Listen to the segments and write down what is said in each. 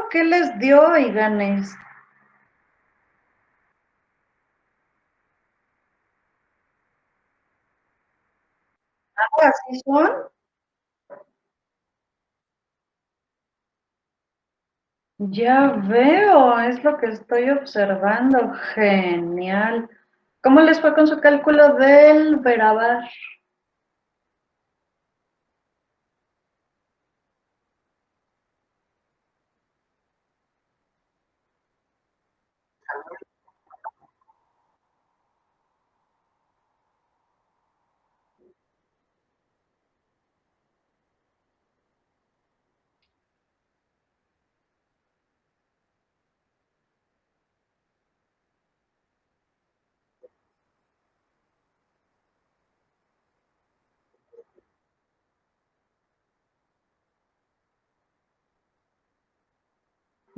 ¿qué les dio, oiganes? Ah, ¿así son? Ya veo, es lo que estoy observando. Genial. ¿Cómo les fue con su cálculo del Verabar?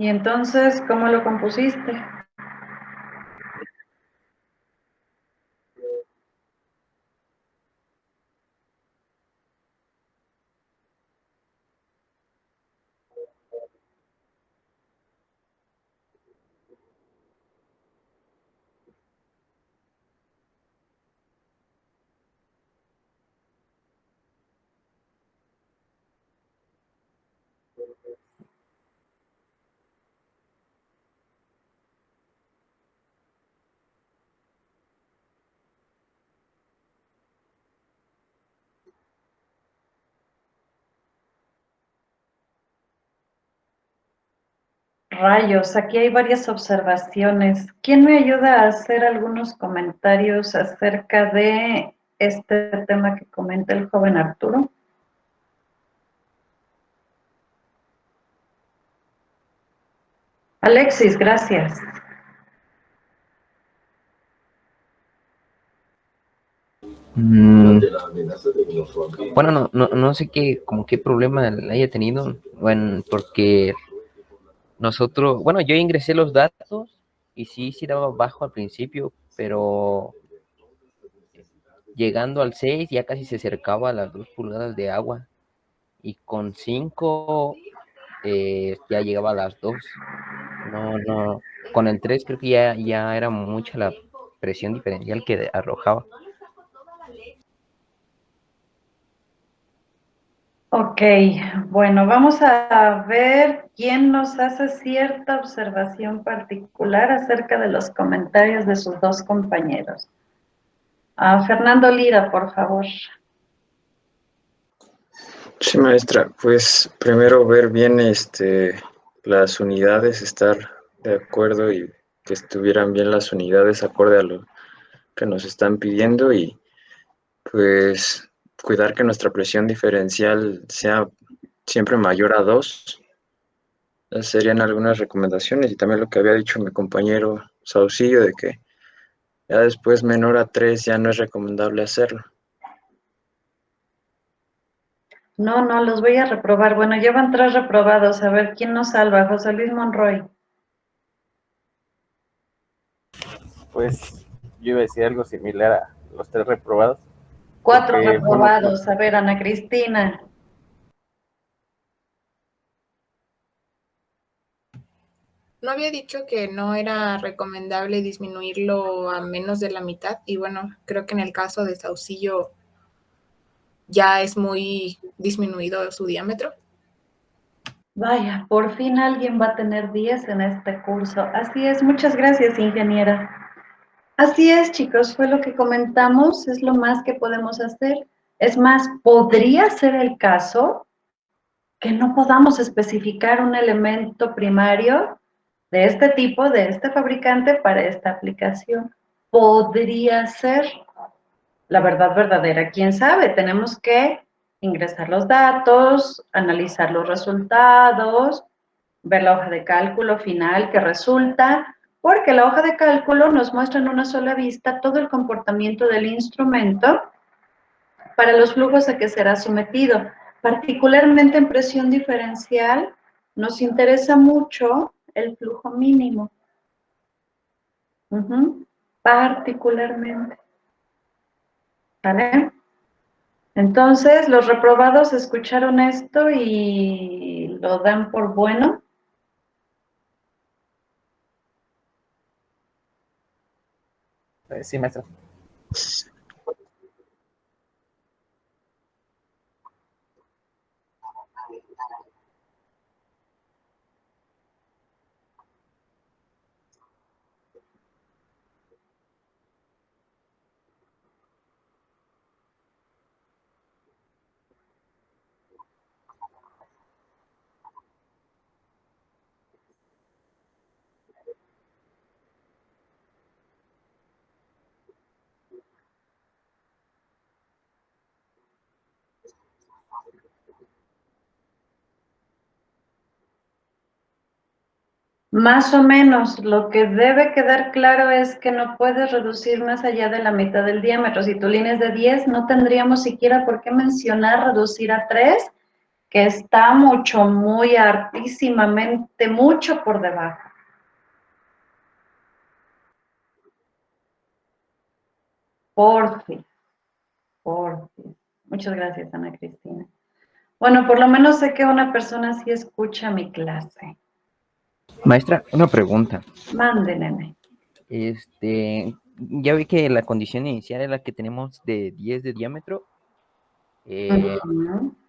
Y entonces, ¿cómo lo compusiste? Rayos, aquí hay varias observaciones. ¿Quién me ayuda a hacer algunos comentarios acerca de este tema que comenta el joven Arturo? Alexis, gracias. Mm, bueno, no sé qué, como qué problema le haya tenido, bueno, porque nosotros, bueno, yo ingresé los datos y sí daba bajo al principio, pero llegando al 6 ya casi se acercaba a las 2 pulgadas de agua y con 5 ya llegaba a las 2. No, con el 3 creo que ya era mucha la presión diferencial que arrojaba. Ok, bueno, vamos a ver quién nos hace cierta observación particular acerca de los comentarios de sus dos compañeros. Fernando Lira, por favor. Sí, maestra, pues primero ver bien las unidades, estar de acuerdo y que estuvieran bien las unidades acorde a lo que nos están pidiendo y pues cuidar que nuestra presión diferencial sea siempre mayor a 2. Esas serían algunas recomendaciones y también lo que había dicho mi compañero Saucillo de que ya después menor a 3 ya no es recomendable hacerlo. No, los voy a reprobar. Bueno, llevan 3 reprobados. A ver, ¿quién nos salva? José Luis Monroy. Pues yo iba a decir algo similar a los 3 reprobados. 4 Porque, bueno, reprobados. A ver, Ana Cristina. No había dicho que no era recomendable disminuirlo a menos de la mitad y bueno, creo que en el caso de Saucillo ya es muy disminuido su diámetro. Vaya, por fin alguien va a tener 10 en este curso. Así es, muchas gracias, ingeniera. Así es, chicos, fue lo que comentamos, es lo más que podemos hacer. Es más, podría ser el caso que no podamos especificar un elemento primario de este tipo, de este fabricante, para esta aplicación. Podría ser. La verdad verdadera, quién sabe, tenemos que ingresar los datos, analizar los resultados, ver la hoja de cálculo final que resulta, porque la hoja de cálculo nos muestra en una sola vista todo el comportamiento del instrumento para los flujos a que será sometido. Particularmente en presión diferencial, nos interesa mucho el flujo mínimo. Particularmente. ¿Vale? Entonces, los reprobados escucharon esto y lo dan por bueno. Sí, maestra. Más o menos, lo que debe quedar claro es que no puedes reducir más allá de la mitad del diámetro. Si tu línea es de 10, no tendríamos siquiera por qué mencionar reducir a 3, que está mucho, muy hartísimamente, mucho por debajo. Porfi. Muchas gracias, Ana Cristina. Bueno, por lo menos sé que una persona sí escucha mi clase. Maestra, una pregunta. Mande, nene. Ya vi que la condición inicial es la que tenemos de 10 de diámetro.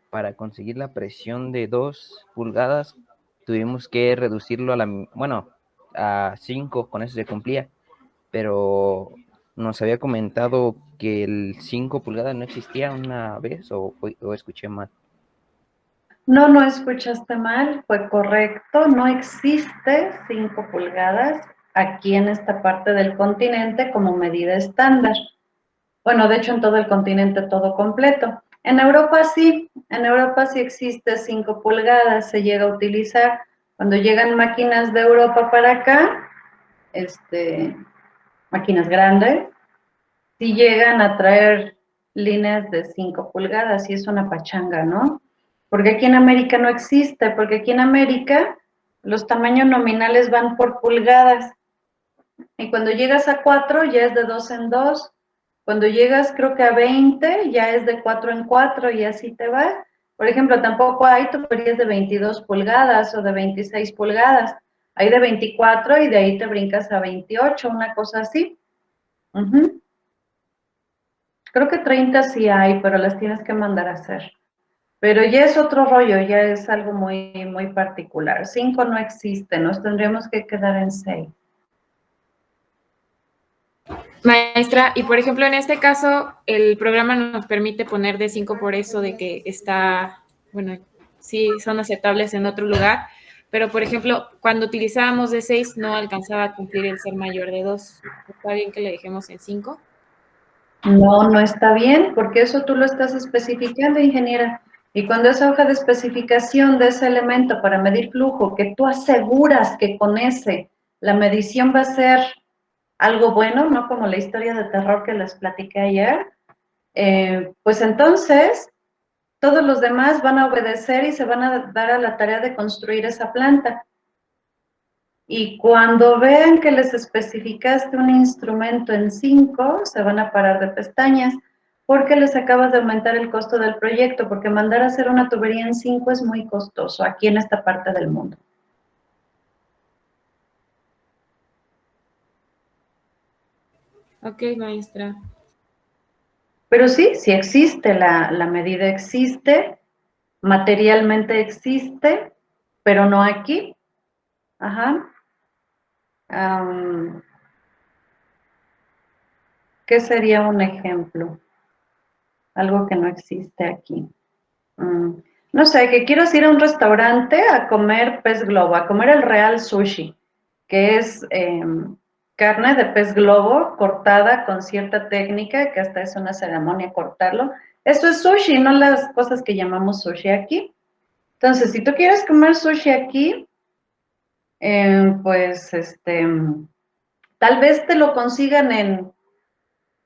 Para conseguir la presión de 2 pulgadas, tuvimos que reducirlo a 5, con eso se cumplía. Pero nos había comentado que el 5 pulgadas no existía una vez, o escuché mal. No, no escuchaste mal, fue correcto. No existe 5 pulgadas aquí en esta parte del continente como medida estándar. Bueno, de hecho en todo el continente todo completo. En Europa sí existe 5 pulgadas, se llega a utilizar. Cuando llegan máquinas de Europa para acá, máquinas grandes, sí llegan a traer líneas de 5 pulgadas y es una pachanga, ¿no? Porque aquí en América no existe, porque aquí en América los tamaños nominales van por pulgadas. Y cuando llegas a 4 ya es de 2 en 2. Cuando llegas creo que a 20 ya es de 4 en 4 y así te va. Por ejemplo, tampoco hay tuberías de 22 pulgadas o de 26 pulgadas. Hay de 24 y de ahí te brincas a 28, una cosa así. Creo que 30 sí hay, pero las tienes que mandar a hacer. Pero ya es otro rollo, ya es algo muy, muy particular. 5 no existe, nos tendríamos que quedar en 6. Maestra, y por ejemplo, en este caso, el programa nos permite poner de 5 por eso de que está, bueno, sí son aceptables en otro lugar, pero por ejemplo, cuando utilizábamos de 6 no alcanzaba a cumplir el ser mayor de 2. ¿Está bien que le dejemos en 5? No, no está bien, porque eso tú lo estás especificando, ingeniera. Y cuando esa hoja de especificación de ese elemento para medir flujo, que tú aseguras que con ese la medición va a ser algo bueno, no como la historia de terror que les platiqué ayer, pues entonces todos los demás van a obedecer y se van a dar a la tarea de construir esa planta. Y cuando vean que les especificaste un instrumento en 5, se van a parar de pestañas, porque les acabas de aumentar el costo del proyecto, porque mandar a hacer una tubería en 5 es muy costoso aquí en esta parte del mundo. Ok, maestra. Pero sí, sí existe, la medida existe, materialmente existe, pero no aquí. Ajá. ¿Qué sería un ejemplo? Algo que no existe aquí. No sé, que quiero ir a un restaurante a comer pez globo, a comer el real sushi, que es carne de pez globo cortada con cierta técnica, que hasta es una ceremonia cortarlo. Eso es sushi, no las cosas que llamamos sushi aquí. Entonces, si tú quieres comer sushi aquí, pues tal vez te lo consigan en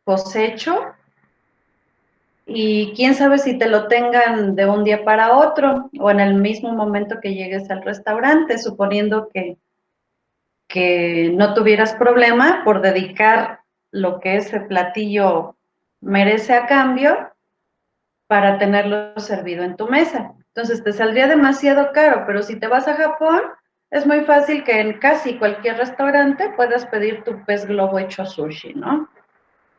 cosecho, y quién sabe si te lo tengan de un día para otro o en el mismo momento que llegues al restaurante, suponiendo que no tuvieras problema por dedicar lo que ese platillo merece a cambio para tenerlo servido en tu mesa. Entonces te saldría demasiado caro, pero si te vas a Japón, es muy fácil que en casi cualquier restaurante puedas pedir tu pez globo hecho sushi, ¿no?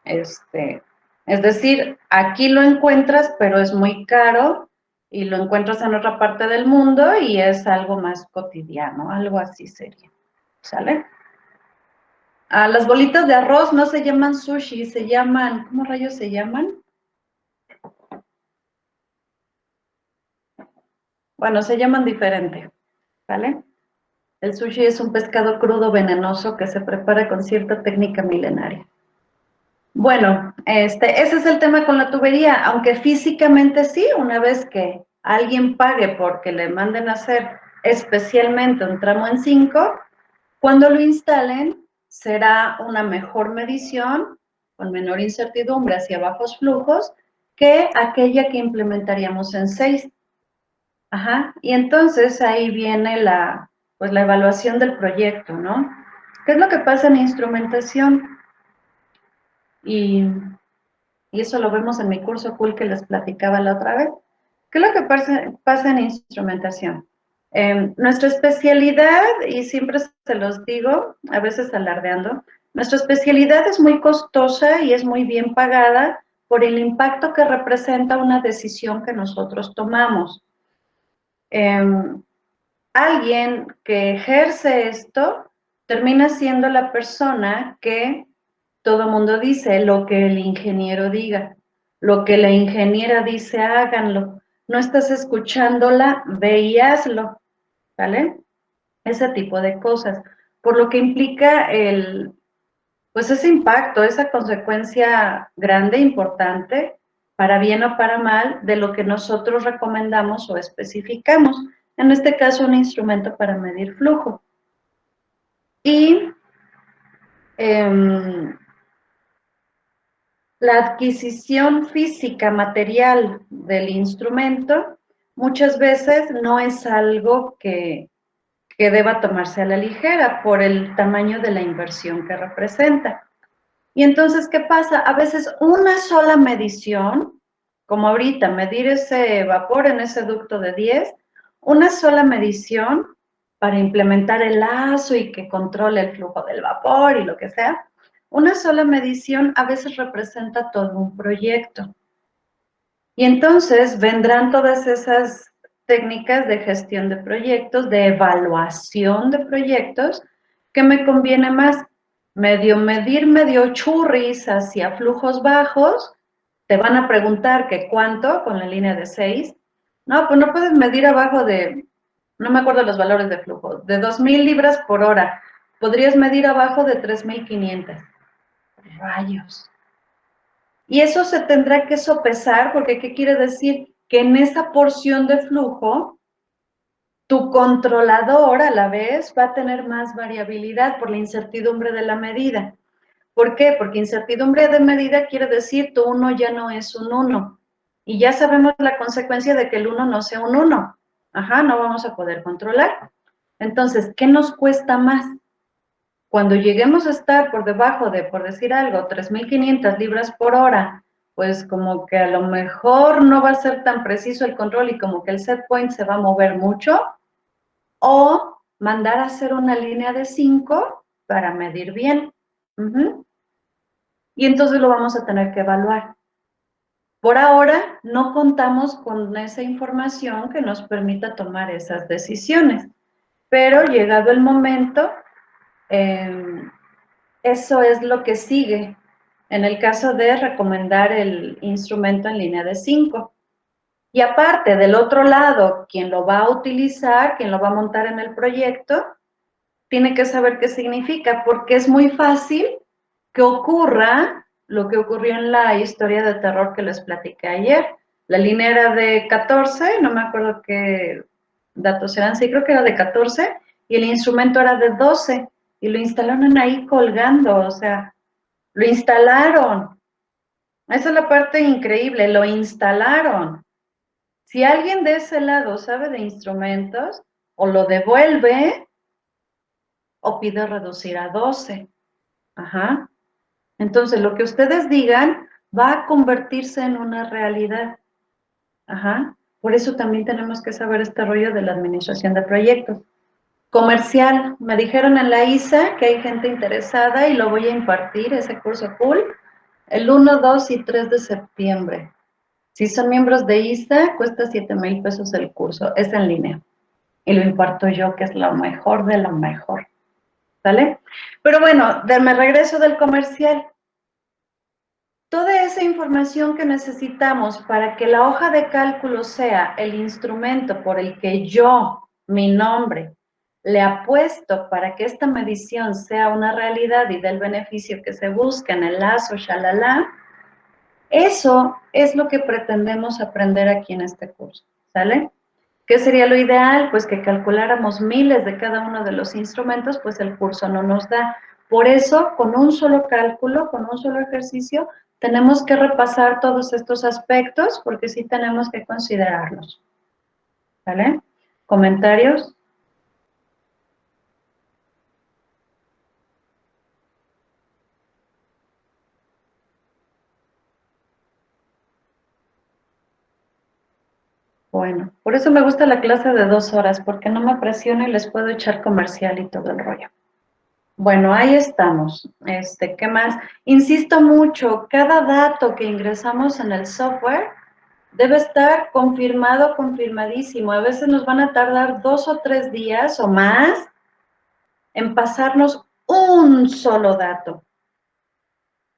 Es decir, aquí lo encuentras, pero es muy caro y lo encuentras en otra parte del mundo y es algo más cotidiano, algo así sería, ¿sale? Las bolitas de arroz no se llaman sushi, se llaman, ¿cómo rayos se llaman? Bueno, se llaman diferente, ¿vale? El sushi es un pescado crudo venenoso que se prepara con cierta técnica milenaria. Bueno, ese es el tema con la tubería, aunque físicamente sí, una vez que alguien pague porque le manden a hacer especialmente un tramo en 5, cuando lo instalen será una mejor medición, con menor incertidumbre hacia bajos flujos, que aquella que implementaríamos en 6. Ajá, y entonces ahí viene pues la evaluación del proyecto, ¿no? ¿Qué es lo que pasa en instrumentación? Y eso lo vemos en mi curso cool que les platicaba la otra vez. ¿Qué es lo que pasa en instrumentación? Nuestra especialidad, y siempre se los digo, a veces alardeando, nuestra especialidad es muy costosa y es muy bien pagada por el impacto que representa una decisión que nosotros tomamos. Alguien que ejerce esto termina siendo la persona que todo mundo dice, lo que el ingeniero diga, lo que la ingeniera dice, háganlo. No estás escuchándola, ve y hazlo, ¿vale? Ese tipo de cosas. Por lo que implica pues ese impacto, esa consecuencia grande, importante, para bien o para mal, de lo que nosotros recomendamos o especificamos. En este caso, un instrumento para medir flujo. Y la adquisición física, material del instrumento, muchas veces no es algo que deba tomarse a la ligera por el tamaño de la inversión que representa. Y entonces, ¿qué pasa? A veces una sola medición, como ahorita, medir ese vapor en ese ducto de 10, una sola medición para implementar el lazo y que controle el flujo del vapor y lo que sea, una sola medición a veces representa todo un proyecto. Y entonces vendrán todas esas técnicas de gestión de proyectos, de evaluación de proyectos, que me conviene más medir medio churris hacia flujos bajos. Te van a preguntar que cuánto con la línea de 6. No, pues no puedes medir abajo de, no me acuerdo los valores de flujo, de 2,000 libras por hora. Podrías medir abajo de 3,500. Rayos. Y eso se tendrá que sopesar, porque ¿qué quiere decir? Que en esa porción de flujo, tu controlador a la vez va a tener más variabilidad por la incertidumbre de la medida. ¿Por qué? Porque incertidumbre de medida quiere decir tu 1 ya no es un 1. Y ya sabemos la consecuencia de que el 1 no sea un 1. Ajá, no vamos a poder controlar. Entonces, ¿qué nos cuesta más? Cuando lleguemos a estar por debajo de, por decir algo, 3,500 libras por hora, pues como que a lo mejor no va a ser tan preciso el control y como que el set point se va a mover mucho, o mandar a hacer una línea de 5 para medir bien. Y entonces lo vamos a tener que evaluar. Por ahora no contamos con esa información que nos permita tomar esas decisiones, pero llegado el momento, eso es lo que sigue en el caso de recomendar el instrumento en línea de 5. Y aparte, del otro lado, quien lo va a utilizar, quien lo va a montar en el proyecto, tiene que saber qué significa, porque es muy fácil que ocurra lo que ocurrió en la historia de terror que les platiqué ayer. La línea era de 14, no me acuerdo qué datos eran, sí, creo que era de 14, y el instrumento era de 12, y lo instalaron ahí colgando, o sea, lo instalaron. Esa es la parte increíble, lo instalaron. Si alguien de ese lado sabe de instrumentos, o lo devuelve, o pide reducir a 12. Ajá. Entonces, lo que ustedes digan va a convertirse en una realidad. Ajá. Por eso también tenemos que saber este rollo de la administración de proyectos. Comercial. Me dijeron en la ISA que hay gente interesada y lo voy a impartir, ese curso cool. El 1, 2 y 3 de septiembre. Si son miembros de ISA, cuesta 7,000 pesos el curso. Es en línea. Y lo imparto yo, que es lo mejor de lo mejor. ¿Sale? Pero bueno, me regreso del comercial. Toda esa información que necesitamos para que la hoja de cálculo sea el instrumento por el que yo, mi nombre, le apuesto para que esta medición sea una realidad y dé el beneficio que se busca en el lazo, shalala, eso es lo que pretendemos aprender aquí en este curso, ¿sale? ¿Qué sería lo ideal? Pues que calculáramos miles de cada uno de los instrumentos, pues el curso no nos da. Por eso, con un solo cálculo, con un solo ejercicio, tenemos que repasar todos estos aspectos porque sí tenemos que considerarlos. ¿Vale? ¿Comentarios? Bueno, por eso me gusta la clase de 2 horas, porque no me presiono y les puedo echar comercial y todo el rollo. Bueno, ahí estamos. ¿Qué más? Insisto mucho, cada dato que ingresamos en el software debe estar confirmado, confirmadísimo. A veces nos van a tardar 2 o 3 días o más en pasarnos un solo dato.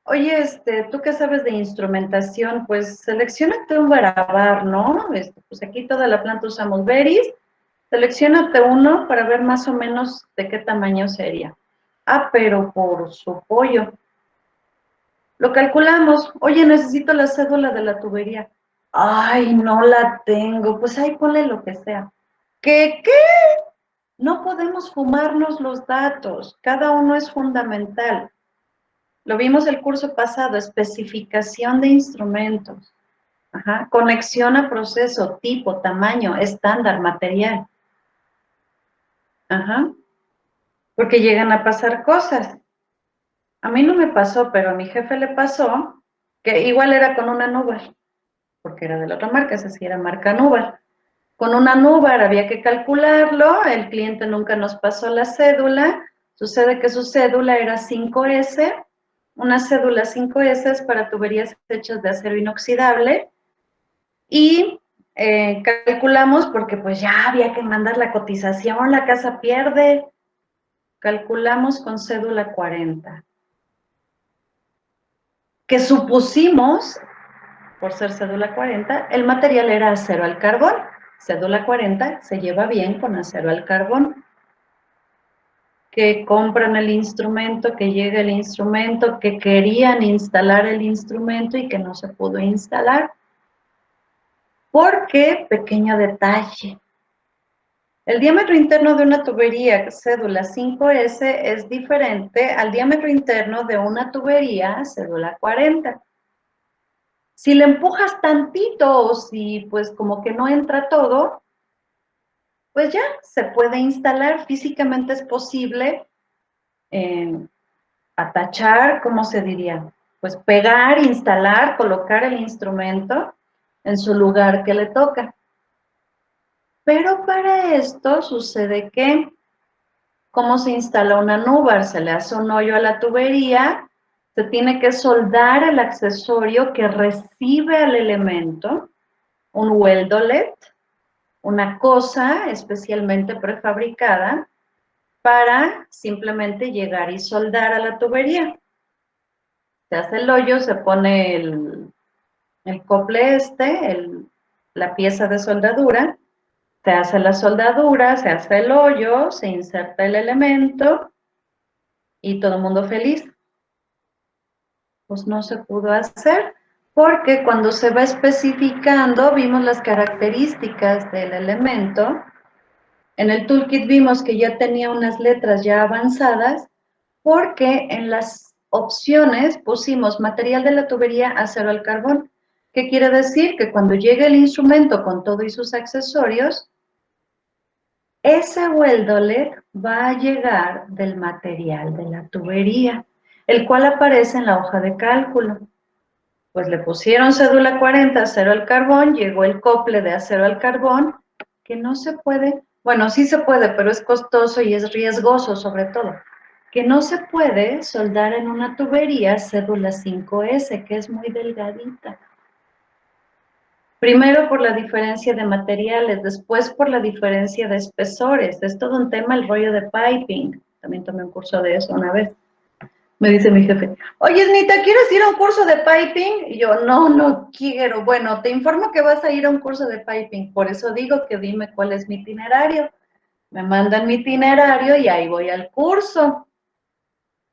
Oye, ¿tú qué sabes de instrumentación? Pues selecciónate un Barabar, ¿no? Pues aquí toda la planta usamos Veris. Selecciónate uno para ver más o menos de qué tamaño sería. Ah, pero por su pollo. Lo calculamos. Oye, necesito la cédula de la tubería. Ay, no la tengo. Pues ahí ponle lo que sea. ¿Qué? No podemos fumarnos los datos. Cada uno es fundamental. Lo vimos el curso pasado, especificación de instrumentos. Ajá. Conexión a proceso, tipo, tamaño, estándar, material. Ajá. Porque llegan a pasar cosas. A mí no me pasó, pero a mi jefe le pasó que igual era con una Nubar, porque era de la otra marca, esa sí era marca Nubar. Con una Nubar había que calcularlo, el cliente nunca nos pasó la cédula, sucede que su cédula era 5S, una cédula 5S es para tuberías hechas de acero inoxidable, y calculamos porque pues ya había que mandar la cotización, la casa pierde, calculamos con cédula 40. Que supusimos, por ser cédula 40, el material era acero al carbón. Cédula 40 se lleva bien con acero al carbón. Que compran el instrumento, que llega el instrumento, que querían instalar el instrumento y que no se pudo instalar. Porque, pequeño detalle, el diámetro interno de una tubería cédula 5S es diferente al diámetro interno de una tubería cédula 40. Si le empujas tantito o si pues como que no entra todo, pues ya se puede instalar, físicamente es posible atachar, ¿cómo se diría? Pues pegar, instalar, colocar el instrumento en su lugar que le toca. Pero para esto sucede que, ¿cómo se instala una Nubar? Se le hace un hoyo a la tubería, se tiene que soldar el accesorio que recibe al elemento, un weldolet, una cosa especialmente prefabricada para simplemente llegar y soldar a la tubería. Se hace el hoyo, se pone el cople la pieza de soldadura, se hace la soldadura, se hace el hoyo, se inserta el elemento y todo el mundo feliz. Pues no se pudo hacer porque cuando se va especificando vimos las características del elemento. En el toolkit vimos que ya tenía unas letras ya avanzadas porque en las opciones pusimos material de la tubería acero al carbón. ¿Qué quiere decir? Que cuando llegue el instrumento con todo y sus accesorios, ese weldolet va a llegar del material de la tubería, el cual aparece en la hoja de cálculo. Pues le pusieron cédula 40 acero al carbón, llegó el cople de acero al carbón, que no se puede, bueno, sí se puede, pero es costoso y es riesgoso sobre todo. que no se puede soldar en una tubería cédula 5S, que es muy delgadita. Primero por la diferencia de materiales, después por la diferencia de espesores. Es todo un tema el rollo de piping. También tomé un curso de eso una vez. Me dice mi jefe, oye, Nita, ¿quieres ir a un curso de piping? Y yo, no, no quiero. Bueno, te informo que vas a ir a un curso de piping. Por eso digo que dime cuál es mi itinerario. Me mandan mi itinerario y ahí voy al curso.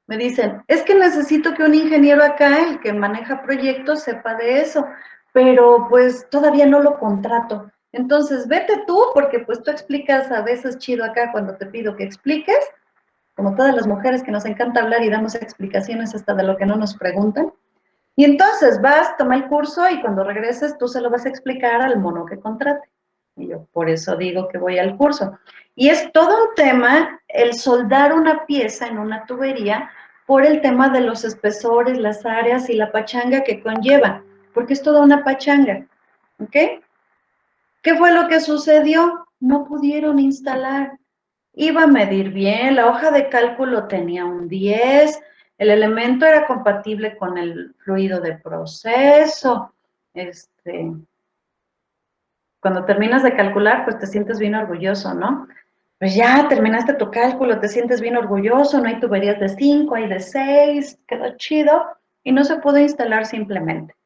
Me dicen, es que necesito que un ingeniero acá, el que maneja proyectos, sepa de eso, pero pues todavía no lo contrato. Entonces, vete tú, porque pues tú explicas a veces chido acá cuando te pido que expliques, como todas las mujeres que nos encanta hablar y damos explicaciones hasta de lo que no nos preguntan. Y entonces vas, toma el curso y cuando regreses tú se lo vas a explicar al mono que contrate. Y yo por eso digo que voy al curso. Y es todo un tema el soldar una pieza en una tubería por el tema de los espesores, las áreas y la pachanga que conlleva, porque es toda una pachanga. ¿Ok? ¿Qué fue lo que sucedió? No pudieron instalar. Iba a medir bien, la hoja de cálculo tenía un 10, el elemento era compatible con el fluido de proceso. Cuando terminas de calcular, pues te sientes bien orgulloso, ¿no? Pues ya terminaste tu cálculo, te sientes bien orgulloso, no hay tuberías de 5, hay de 6, quedó chido y no se pudo instalar simplemente,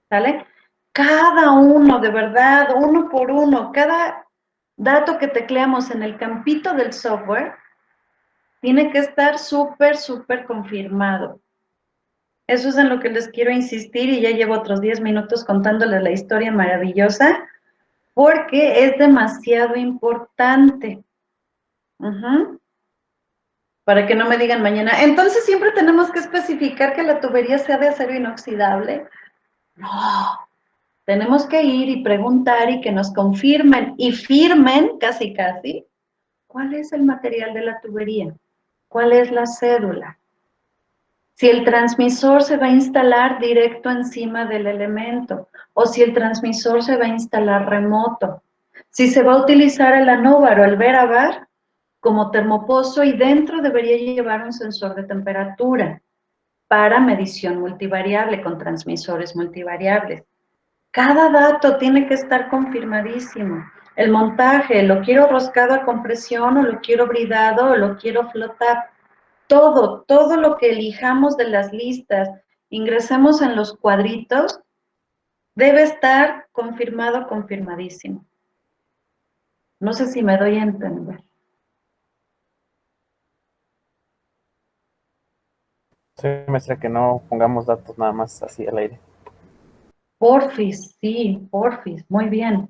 ¿sale? Cada uno, de verdad, uno por uno, cada dato que tecleamos en el campito del software tiene que estar súper, súper confirmado. Eso es en lo que les quiero insistir y ya llevo otros 10 minutos contándoles la historia maravillosa porque es demasiado importante. Para que no me digan mañana, entonces siempre tenemos que especificar que la tubería sea de acero inoxidable. No, tenemos que ir y preguntar y que nos confirmen y firmen casi casi cuál es el material de la tubería, cuál es la cédula. Si el transmisor se va a instalar directo encima del elemento o si el transmisor se va a instalar remoto. Si se va a utilizar el anóvar o el veravar como termopozo y dentro debería llevar un sensor de temperatura para medición multivariable con transmisores multivariables. Cada dato tiene que estar confirmadísimo. El montaje, ¿lo quiero roscado a compresión o lo quiero bridado o lo quiero flotar? Todo lo que elijamos de las listas, ingresemos en los cuadritos, debe estar confirmado, confirmadísimo. No sé si me doy a entender. Sí, maestra, que no pongamos datos nada más así al aire. Porfis, sí, porfis, muy bien,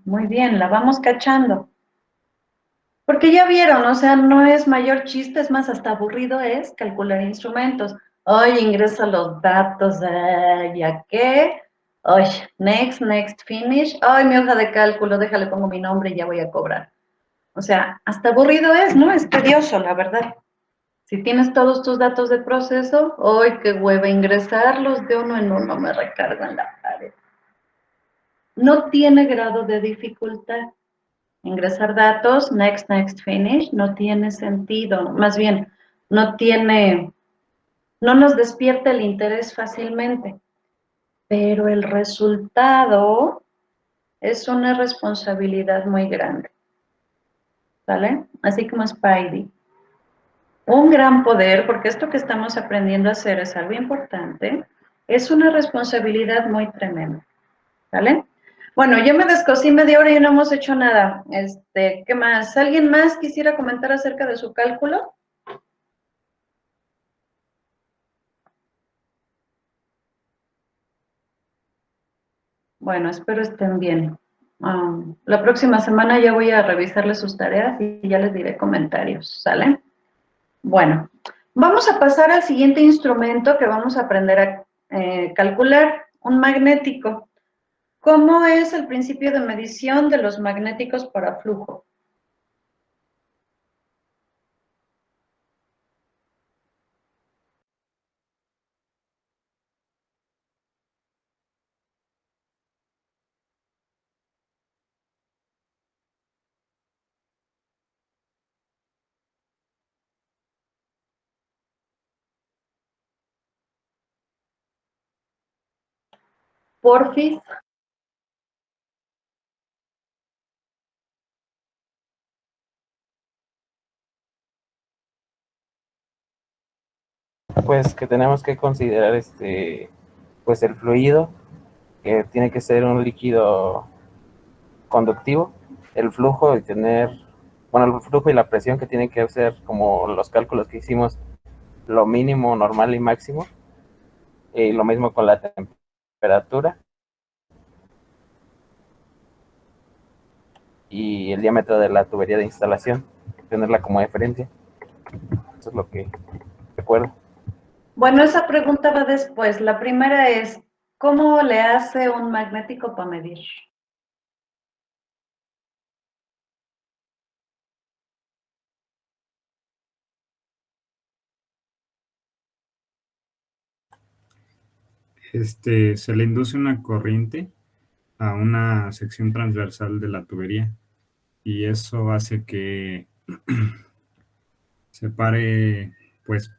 la vamos cachando. Porque ya vieron, o sea, no es mayor chiste, es más, hasta aburrido es calcular instrumentos. Oye, ingresa los datos, ¿ya qué? Oye, next, finish. Ay, mi hoja de cálculo, déjale, pongo mi nombre y ya voy a cobrar. O sea, hasta aburrido es, ¿no? Es tedioso, la verdad. Si tienes todos tus datos de proceso, ¡ay, qué hueva! Ingresarlos de uno en uno me recargan la pared. No tiene grado de dificultad. Ingresar datos, next, finish, no tiene sentido. Más bien, no nos despierta el interés fácilmente. Pero el resultado es una responsabilidad muy grande. ¿Vale? Así como Spidey. Un gran poder, porque esto que estamos aprendiendo a hacer es algo importante, es una responsabilidad muy tremenda. ¿Vale? Bueno, yo me descosí media hora y no hemos hecho nada. ¿Qué más? ¿Alguien más quisiera comentar acerca de su cálculo? Bueno, espero estén bien. La próxima semana ya voy a revisarles sus tareas y ya les diré comentarios, ¿sale? Bueno, vamos a pasar al siguiente instrumento que vamos a aprender a calcular, un magnético. ¿Cómo es el principio de medición de los magnéticos para flujo? porfis. Pues que tenemos que considerar pues el fluido, que tiene que ser un líquido conductivo, el flujo y bueno, el flujo y la presión que tiene que ser como los cálculos que hicimos, lo mínimo, normal y máximo, y lo mismo con la temperatura y el diámetro de la tubería de instalación, tenerla como referencia. Eso es lo que recuerdo. Bueno, esa pregunta va después. La primera es, ¿cómo le hace un magnético para medir? Se le induce una corriente a una sección transversal de la tubería y eso hace que se pare, pues,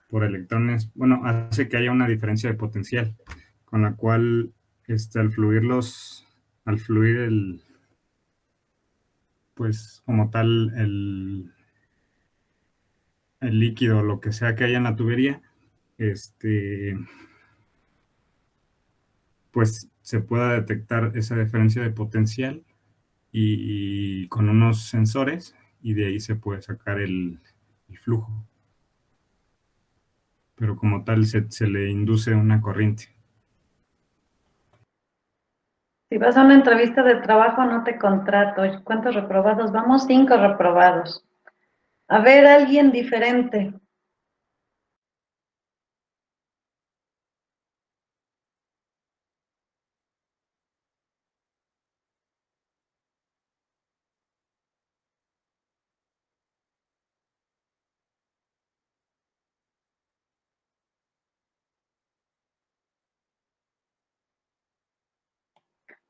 por electrones, bueno, hace que haya una diferencia de potencial, con la cual, al fluir pues, como tal, el líquido, lo que sea que haya en la tubería, pues se pueda detectar esa diferencia de potencial y con unos sensores y de ahí se puede sacar el flujo. Pero como tal se le induce una corriente. Si vas a una entrevista de trabajo, no te contrato. ¿Cuántos reprobados? Vamos, 5 reprobados. A ver, alguien diferente.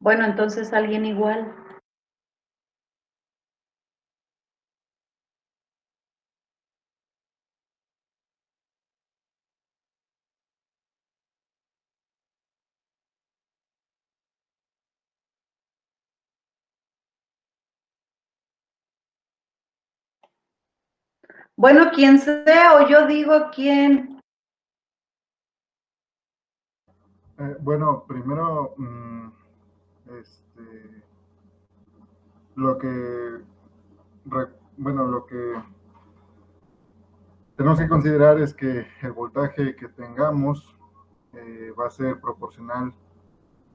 Bueno, entonces alguien igual. Bueno, quien sea, o yo digo quién. Bueno, primero, lo que, lo que tenemos que considerar es que el voltaje que tengamos va a ser proporcional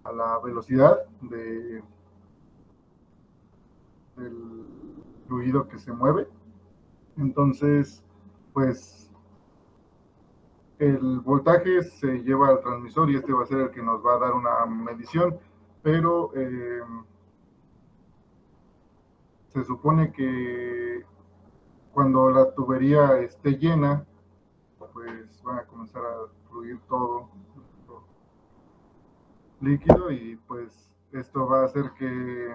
a la velocidad del fluido que se mueve. Entonces, pues el voltaje se lleva al transmisor y este va a ser el que nos va a dar una medición, pero se supone que cuando la tubería esté llena, pues van a comenzar a fluir todo líquido y pues esto va a hacer que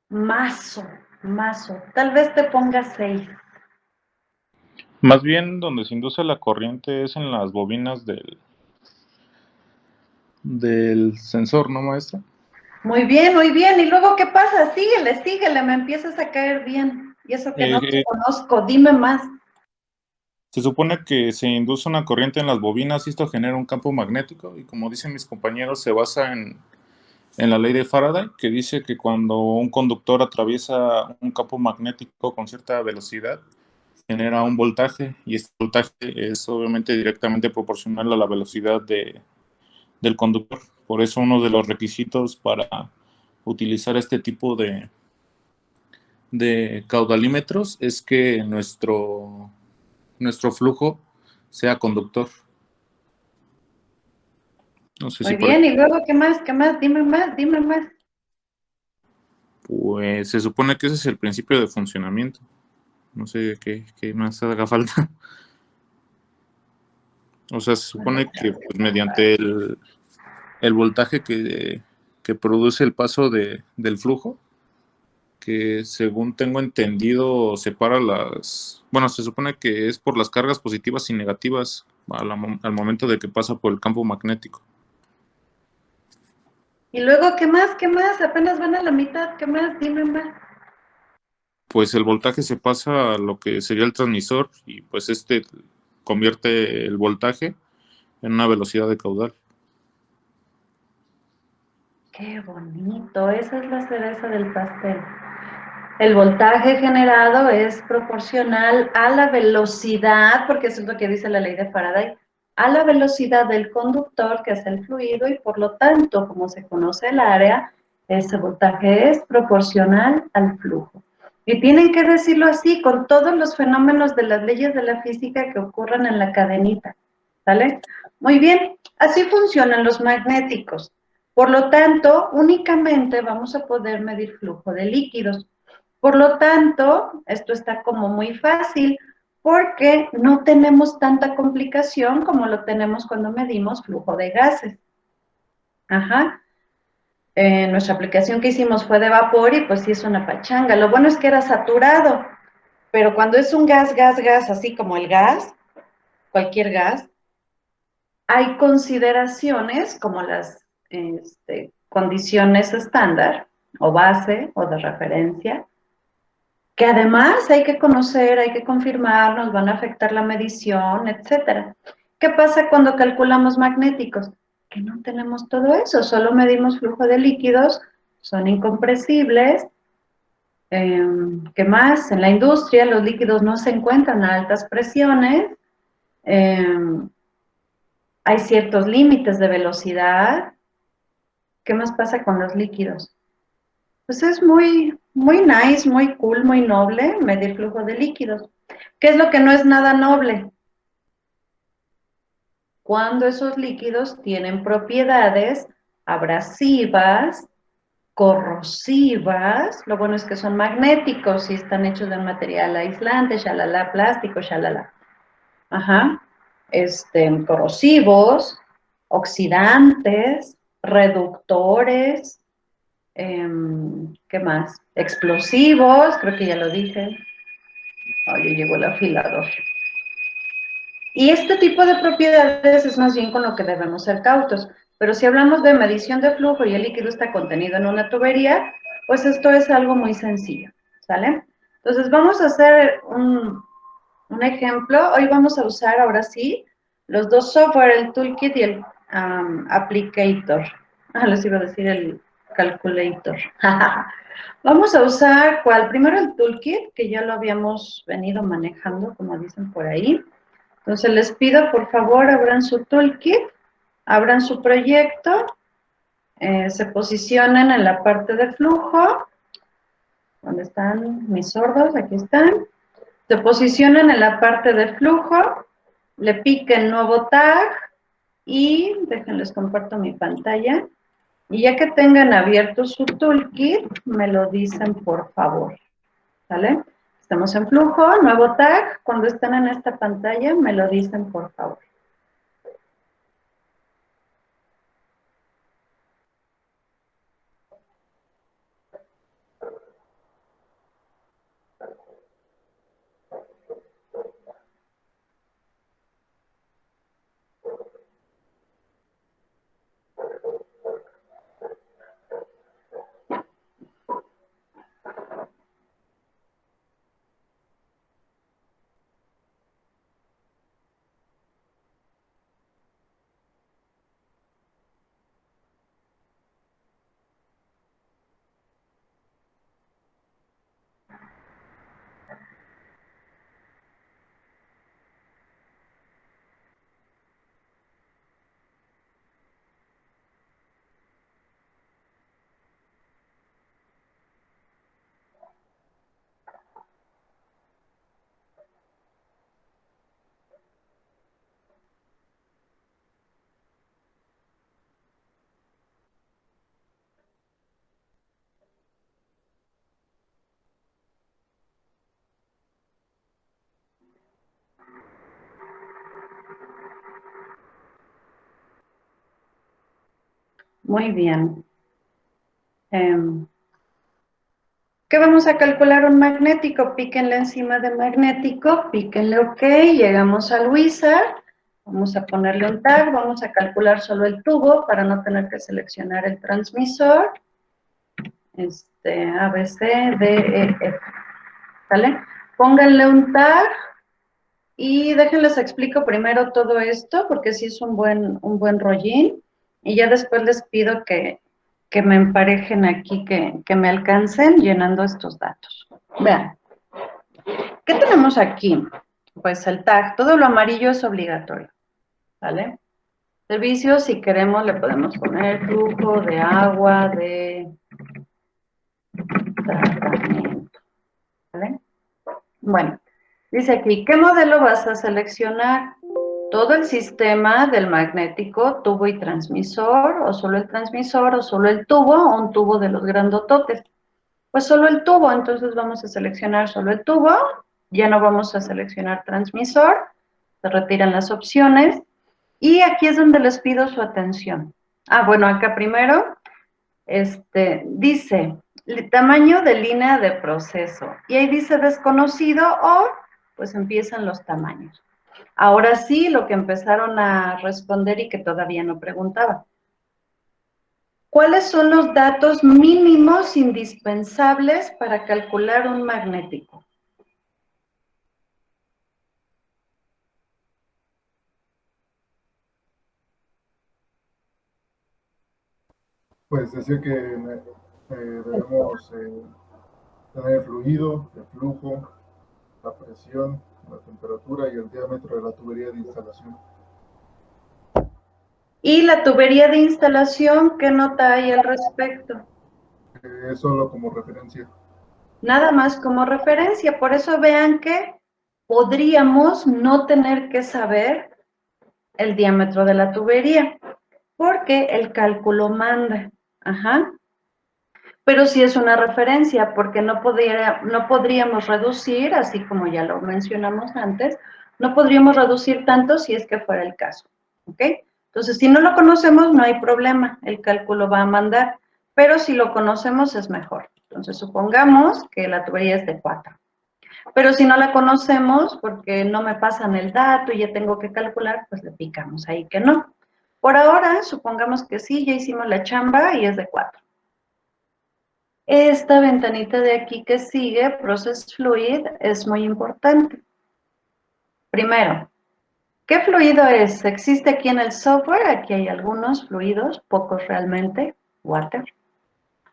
mazo. Tal vez te ponga 6. Más bien donde se induce la corriente es en las bobinas del sensor, ¿no, maestra? Muy bien, muy bien. ¿Y luego qué pasa? Síguele, me empiezas a caer bien. Y eso que no te Eh, conozco, dime más. Se supone que se induce una corriente en las bobinas y esto genera un campo magnético y como dicen mis compañeros se basa en la ley de Faraday que dice que cuando un conductor atraviesa un campo magnético con cierta velocidad genera un voltaje y este voltaje es obviamente directamente proporcional a la velocidad del conductor. Por eso uno de los requisitos para utilizar este tipo de caudalímetros es que nuestro flujo sea conductor. No sé si Muy por ahí. bien. ¿Y luego qué más? ¿Qué más? Dime más. Pues se supone que ese es el principio de funcionamiento. No sé qué más haga falta. O sea, se supone que pues, mediante el voltaje que produce el paso del flujo, que según tengo entendido separa bueno, se supone que es por las cargas positivas y negativas al momento de que pasa por el campo magnético. ¿Y luego qué más? ¿Qué más? Apenas van a la mitad. ¿Qué más? Dime más. Pues el voltaje se pasa a lo que sería el transmisor y pues este convierte el voltaje en una velocidad de caudal. Qué bonito. Esa es la cereza del pastel. El voltaje generado es proporcional a la velocidad, porque eso es lo que dice la ley de Faraday, a la velocidad del conductor, que es el fluido, y por lo tanto, como se conoce el área, ese voltaje es proporcional al flujo. Y tienen que decirlo así, con todos los fenómenos de las leyes de la física que ocurren en la cadenita, ¿sale? Muy bien, así funcionan los magnéticos. Por lo tanto, únicamente vamos a poder medir flujo de líquidos. Por lo tanto, esto está como muy fácil porque no tenemos tanta complicación como lo tenemos cuando medimos flujo de gases. Ajá. Nuestra aplicación que hicimos fue de vapor y pues sí es una pachanga. Lo bueno es que era saturado, pero cuando es un gas, así como el gas, cualquier gas, hay consideraciones como las condiciones estándar o base o de referencia, que además hay que conocer, hay que confirmar, nos van a afectar la medición, etcétera. ¿Qué pasa cuando calculamos magnéticos? Que no tenemos todo eso, solo medimos flujo de líquidos, son incompresibles. ¿Qué más? En la industria los líquidos no se encuentran a altas presiones, hay ciertos límites de velocidad. ¿Qué más pasa con los líquidos? Pues es muy nice, muy cool, muy noble medir flujo de líquidos. ¿Qué es lo que no es nada noble? Cuando esos líquidos tienen propiedades abrasivas, corrosivas, lo bueno es que son magnéticos y están hechos de un material aislante, shalala, plástico, shalala. Ajá. Corrosivos, oxidantes, reductores, ¿qué más? Explosivos, creo que ya lo dije. Oye, llegó el afilador. Y este tipo de propiedades es más bien con lo que debemos ser cautos. Pero si hablamos de medición de flujo y el líquido está contenido en una tubería, pues esto es algo muy sencillo, ¿sale? Entonces vamos a hacer un ejemplo. Hoy vamos a usar ahora sí los dos software, el Toolkit y el Applicator. Les iba a decir el Calculator. Vamos a usar, ¿cuál? Primero el Toolkit, que ya lo habíamos venido manejando, como dicen por ahí. Entonces les pido, por favor, abran su Toolkit, abran su proyecto, se posicionen en la parte de flujo. ¿Dónde están mis sordos? Aquí están. Se posicionan en la parte de flujo, le piquen nuevo tag y déjenles comparto mi pantalla. Y ya que tengan abierto su toolkit, me lo dicen por favor, ¿sale? Estamos en flujo, nuevo tag. Cuando estén en esta pantalla, me lo dicen por favor. Muy bien. ¿Qué vamos a calcular? Un magnético. Píquenle encima de magnético, píquenle OK, llegamos al wizard, vamos a ponerle un tag, vamos a calcular solo el tubo para no tener que seleccionar el transmisor. A, B, C, D, E, F. ¿Sale? Pónganle un tag y déjenles explico primero todo esto, porque sí es un buen rollín, y ya después les pido que me emparejen aquí, que me alcancen llenando estos datos. Vean, ¿qué tenemos aquí? Pues el tag, todo lo amarillo es obligatorio, ¿vale? Servicios, si queremos, le podemos poner flujo de agua, de tratamiento, ¿vale? Bueno, dice aquí, ¿qué modelo vas a seleccionar? ¿Todo el sistema del magnético, tubo y transmisor, o solo el transmisor, o solo el tubo, o un tubo de los grandototes? Pues solo el tubo, entonces vamos a seleccionar solo el tubo, ya no vamos a seleccionar transmisor, se retiran las opciones, y aquí es donde les pido su atención. Bueno, acá primero, dice, tamaño de línea de proceso, y ahí dice desconocido, o pues empiezan los tamaños. Ahora sí, lo que empezaron a responder y que todavía no preguntaba. ¿Cuáles son los datos mínimos indispensables para calcular un magnético? Pues decía que debemos tener el fluido, el flujo, la presión, la temperatura y el diámetro de la tubería de instalación. Y la tubería de instalación, ¿qué nota hay al respecto? Es solo como referencia. Nada más como referencia, por eso vean que podríamos no tener que saber el diámetro de la tubería, porque el cálculo manda. Ajá. Pero sí es una referencia, porque no podríamos reducir, así como ya lo mencionamos antes, no podríamos reducir tanto si es que fuera el caso, ¿ok? Entonces, si no lo conocemos, no hay problema, el cálculo va a mandar, pero si lo conocemos es mejor. Entonces, supongamos que la tubería es de 4, pero si no la conocemos, porque no me pasan el dato y ya tengo que calcular, pues le picamos ahí que no. Por ahora, supongamos que sí, ya hicimos la chamba y es de 4. Esta ventanita de aquí que sigue, Process Fluid, es muy importante. Primero, ¿qué fluido es? Existe aquí en el software, aquí hay algunos fluidos, pocos realmente, water.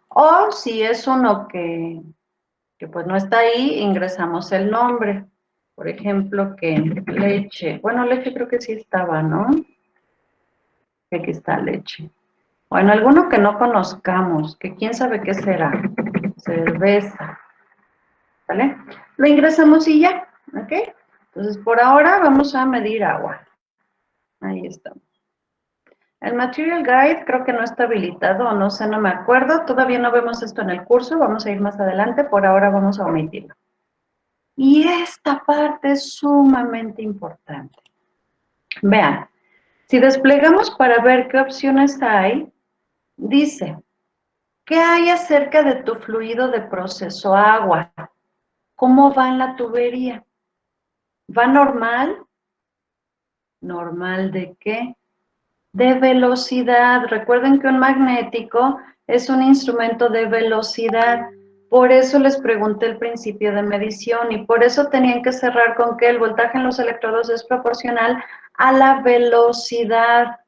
O si es uno que pues no está ahí, ingresamos el nombre. Por ejemplo, que leche, bueno, leche creo que sí estaba, ¿no? Aquí está leche. Bueno, alguno que no conozcamos, que quién sabe qué será. Cerveza. ¿Vale? Lo ingresamos y ya, ¿ok? Entonces, por ahora vamos a medir agua. Ahí está. El Material Guide creo que no está habilitado, o no sé, no me acuerdo. Todavía no vemos esto en el curso, vamos a ir más adelante. Por ahora vamos a omitirlo. Y esta parte es sumamente importante. Vean, si desplegamos para ver qué opciones hay, dice, ¿qué hay acerca de tu fluido de proceso agua? ¿Cómo va en la tubería? ¿Va normal? ¿Normal de qué? De velocidad. Recuerden que un magnético es un instrumento de velocidad. Por eso les pregunté el principio de medición y por eso tenían que cerrar con que el voltaje en los electrodos es proporcional a la velocidad.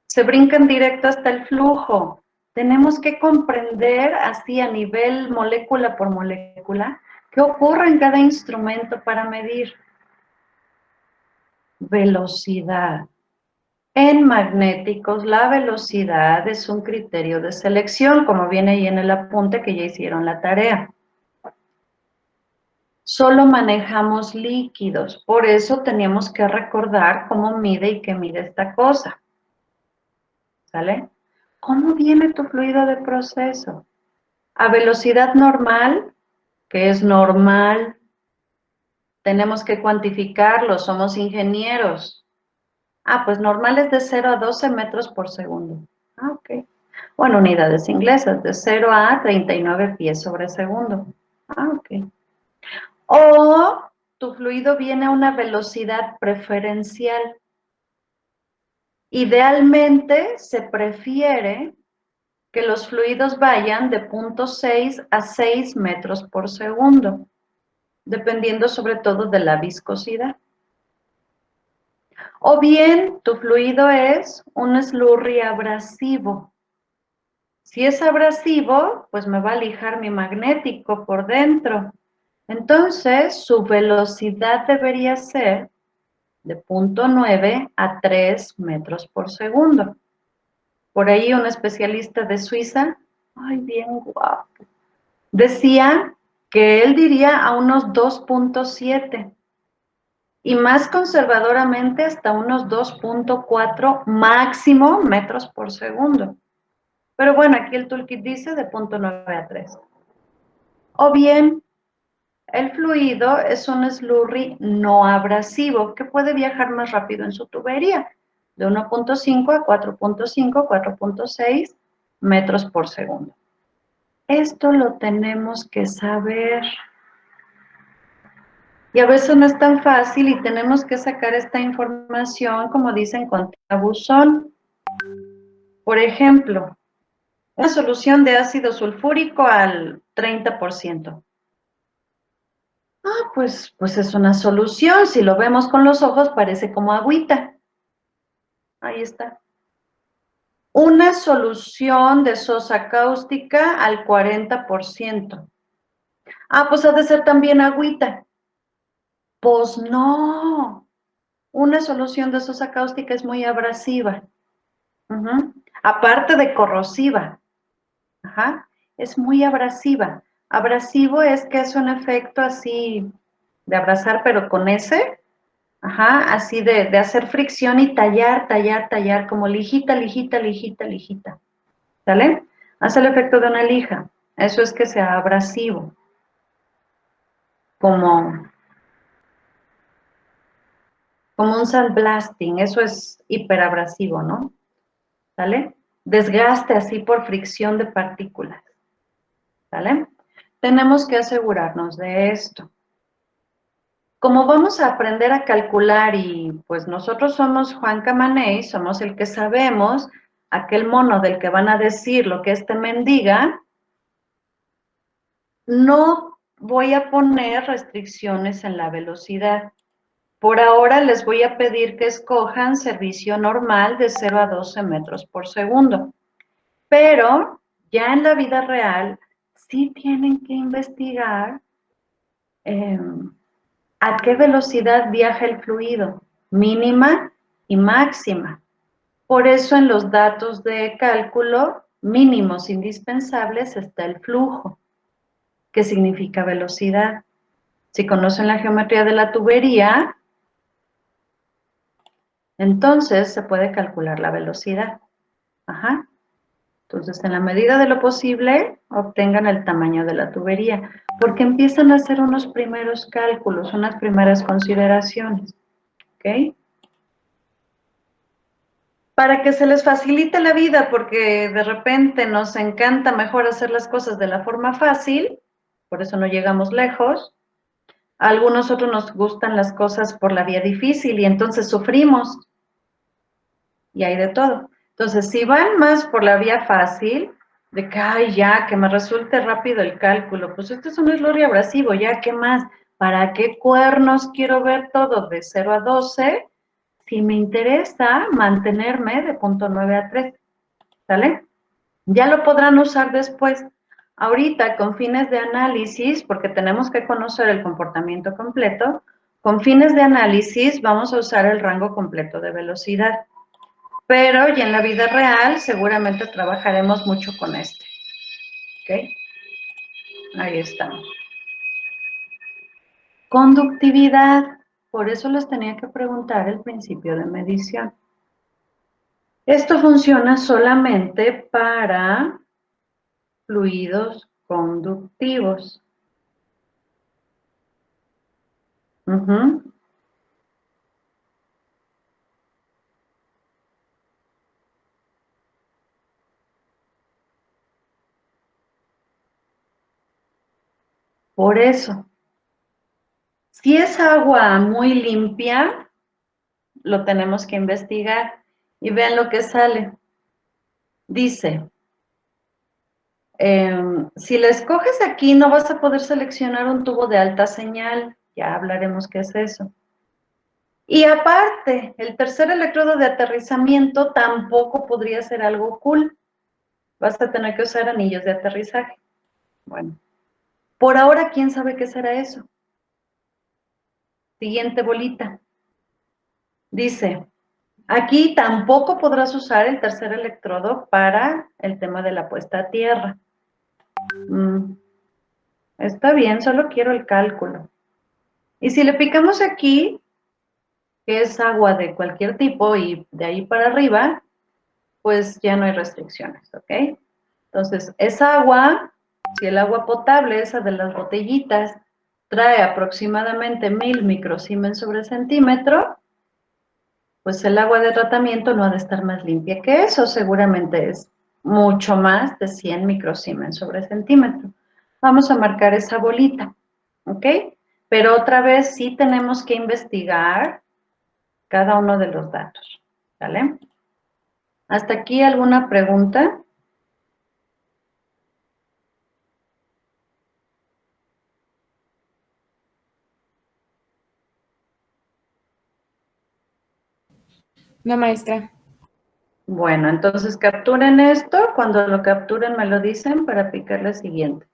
Se brincan directo hasta el flujo. Tenemos que comprender así a nivel molécula por molécula qué ocurre en cada instrumento para medir velocidad. En magnéticos, la velocidad es un criterio de selección, como viene ahí en el apunte que ya hicieron la tarea. Solo manejamos líquidos, por eso teníamos que recordar cómo mide y qué mide esta cosa. ¿Sale? ¿Cómo viene tu fluido de proceso? A velocidad normal, que es normal, tenemos que cuantificarlo, somos ingenieros. Pues normal es de 0 a 12 metros por segundo. Ok. o en unidades inglesas, de 0 a 39 pies sobre segundo. Ok. O tu fluido viene a una velocidad preferencial. Idealmente se prefiere que los fluidos vayan de 0.6 a 6 metros por segundo, dependiendo sobre todo de la viscosidad. O bien tu fluido es un slurry abrasivo. Si es abrasivo, pues me va a lijar mi magnético por dentro. Entonces, su velocidad debería ser de 0.9 a 3 metros por segundo. Por ahí un especialista de Suiza, ay, bien guapo, decía que él diría a unos 2.7 y más conservadoramente hasta unos 2.4 máximo metros por segundo. Pero bueno, aquí el toolkit dice de 0.9 a 3. O bien, el fluido es un slurry no abrasivo que puede viajar más rápido en su tubería, de 1.5 a 4.5, 4.6 metros por segundo. Esto lo tenemos que saber. Y a veces no es tan fácil y tenemos que sacar esta información, como dicen, con tabuzón. Por ejemplo, una solución de ácido sulfúrico al 30%. Pues es una solución. Si lo vemos con los ojos, parece como agüita. Ahí está. Una solución de sosa cáustica al 40%. Pues ha de ser también agüita. Pues no. Una solución de sosa cáustica es muy abrasiva. Aparte de corrosiva. Es muy abrasiva. Abrasivo es que es un efecto así de abrazar, pero con ese. Así de hacer fricción y tallar, tallar, tallar, como lijita, lijita, lijita, lijita. ¿Sale? Hace el efecto de una lija. Eso es que sea abrasivo. Como un sandblasting. Eso es hiperabrasivo, ¿no? ¿Sale? Desgaste así por fricción de partículas. ¿Sale? Tenemos que asegurarnos de esto. Como vamos a aprender a calcular y pues nosotros somos Juan Camaney, somos el que sabemos, aquel mono del que van a decir lo que este mendiga, no voy a poner restricciones en la velocidad. Por ahora les voy a pedir que escojan servicio normal de 0 a 12 metros por segundo. Pero ya en la vida real sí tienen que investigar ¿a qué velocidad viaja el fluido? Mínima y máxima. Por eso en los datos de cálculo mínimos indispensables está el flujo, que significa velocidad. Si conocen la geometría de la tubería, entonces se puede calcular la velocidad. Entonces, en la medida de lo posible, obtengan el tamaño de la tubería, porque empiezan a hacer unos primeros cálculos, unas primeras consideraciones. ¿Ok? Para que se les facilite la vida, porque de repente nos encanta mejor hacer las cosas de la forma fácil, por eso no llegamos lejos. A algunos otros nos gustan las cosas por la vía difícil y entonces sufrimos. Y hay de todo. Entonces, si van más por la vía fácil, de que, ay, ya, que me resulte rápido el cálculo, pues esto es un slurry abrasivo, ya, ¿qué más? ¿Para qué cuernos quiero ver todo de 0 a 12? Si me interesa mantenerme de 0.9 a 3, ¿sale? Ya lo podrán usar después. Ahorita, con fines de análisis, porque tenemos que conocer el comportamiento completo, con fines de análisis vamos a usar el rango completo de velocidad. Pero ya en la vida real seguramente trabajaremos mucho con este. ¿Ok? Ahí está. Conductividad. Por eso les tenía que preguntar el principio de medición. Esto funciona solamente para fluidos conductivos. Por eso, si es agua muy limpia, lo tenemos que investigar. Y vean lo que sale. Dice, si la escoges aquí, no vas a poder seleccionar un tubo de alta señal. Ya hablaremos qué es eso. Y aparte, el tercer electrodo de aterrizamiento tampoco podría ser algo cool. Vas a tener que usar anillos de aterrizaje. Bueno, por ahora, ¿quién sabe qué será eso? Siguiente bolita. Dice, aquí tampoco podrás usar el tercer electrodo para el tema de la puesta a tierra. Está bien, solo quiero el cálculo. Y si le picamos aquí, que es agua de cualquier tipo y de ahí para arriba, pues ya no hay restricciones, ¿ok? Entonces, es agua, si el agua potable, esa de las botellitas, trae aproximadamente 1000 microsiemens sobre centímetro, pues el agua de tratamiento no ha de estar más limpia que eso, seguramente es mucho más de 100 microsiemens sobre centímetro. Vamos a marcar esa bolita, ¿ok? Pero otra vez sí tenemos que investigar cada uno de los datos, ¿vale? ¿Hasta aquí alguna pregunta? No, maestra. Bueno, entonces capturen esto, cuando lo capturen me lo dicen para picar la siguiente.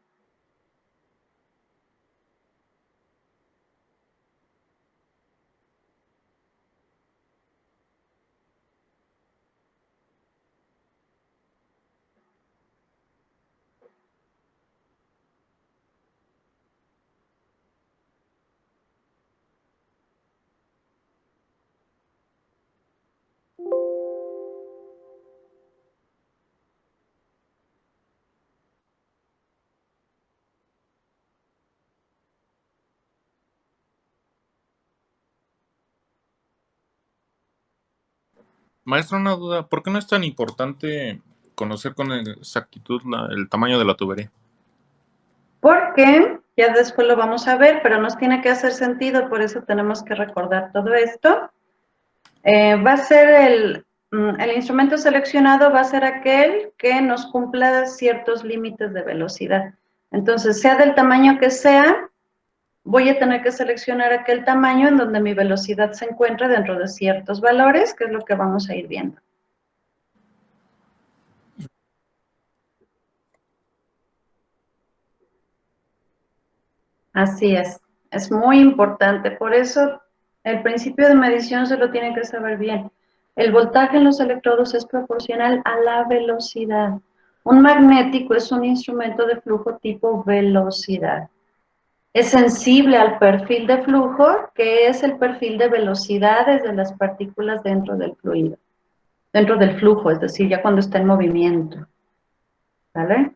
Maestro, una duda, ¿por qué no es tan importante conocer con exactitud el tamaño de la tubería? Porque ya después lo vamos a ver, pero nos tiene que hacer sentido, por eso tenemos que recordar todo esto. Va a ser el instrumento seleccionado va a ser aquel que nos cumpla ciertos límites de velocidad. Entonces, sea del tamaño que sea, voy a tener que seleccionar aquel tamaño en donde mi velocidad se encuentre dentro de ciertos valores, que es lo que vamos a ir viendo. Así es muy importante. Por eso, el principio de medición se lo tienen que saber bien. El voltaje en los electrodos es proporcional a la velocidad. Un magnético es un instrumento de flujo tipo velocidad. Es sensible al perfil de flujo, que es el perfil de velocidades de las partículas dentro del fluido, dentro del flujo, es decir, ya cuando está en movimiento. ¿Vale?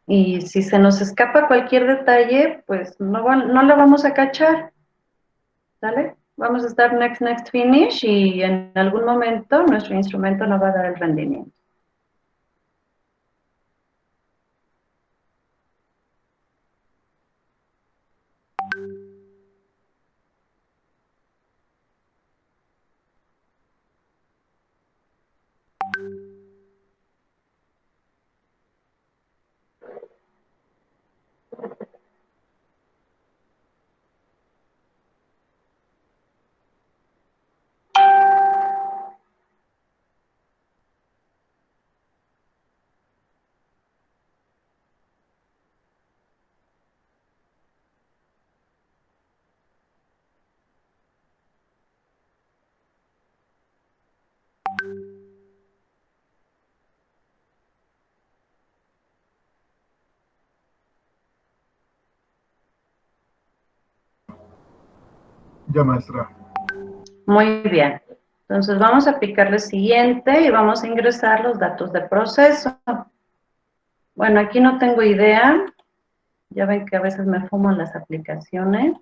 Y si se nos escapa cualquier detalle, pues no lo vamos a cachar, ¿sale? Vamos a estar next, next, finish y en algún momento nuestro instrumento no va a dar el rendimiento. Ya, maestra. Muy bien. Entonces vamos a picarle siguiente y vamos a ingresar los datos de proceso. Bueno, aquí no tengo idea. Ya ven que a veces me fumo en las aplicaciones.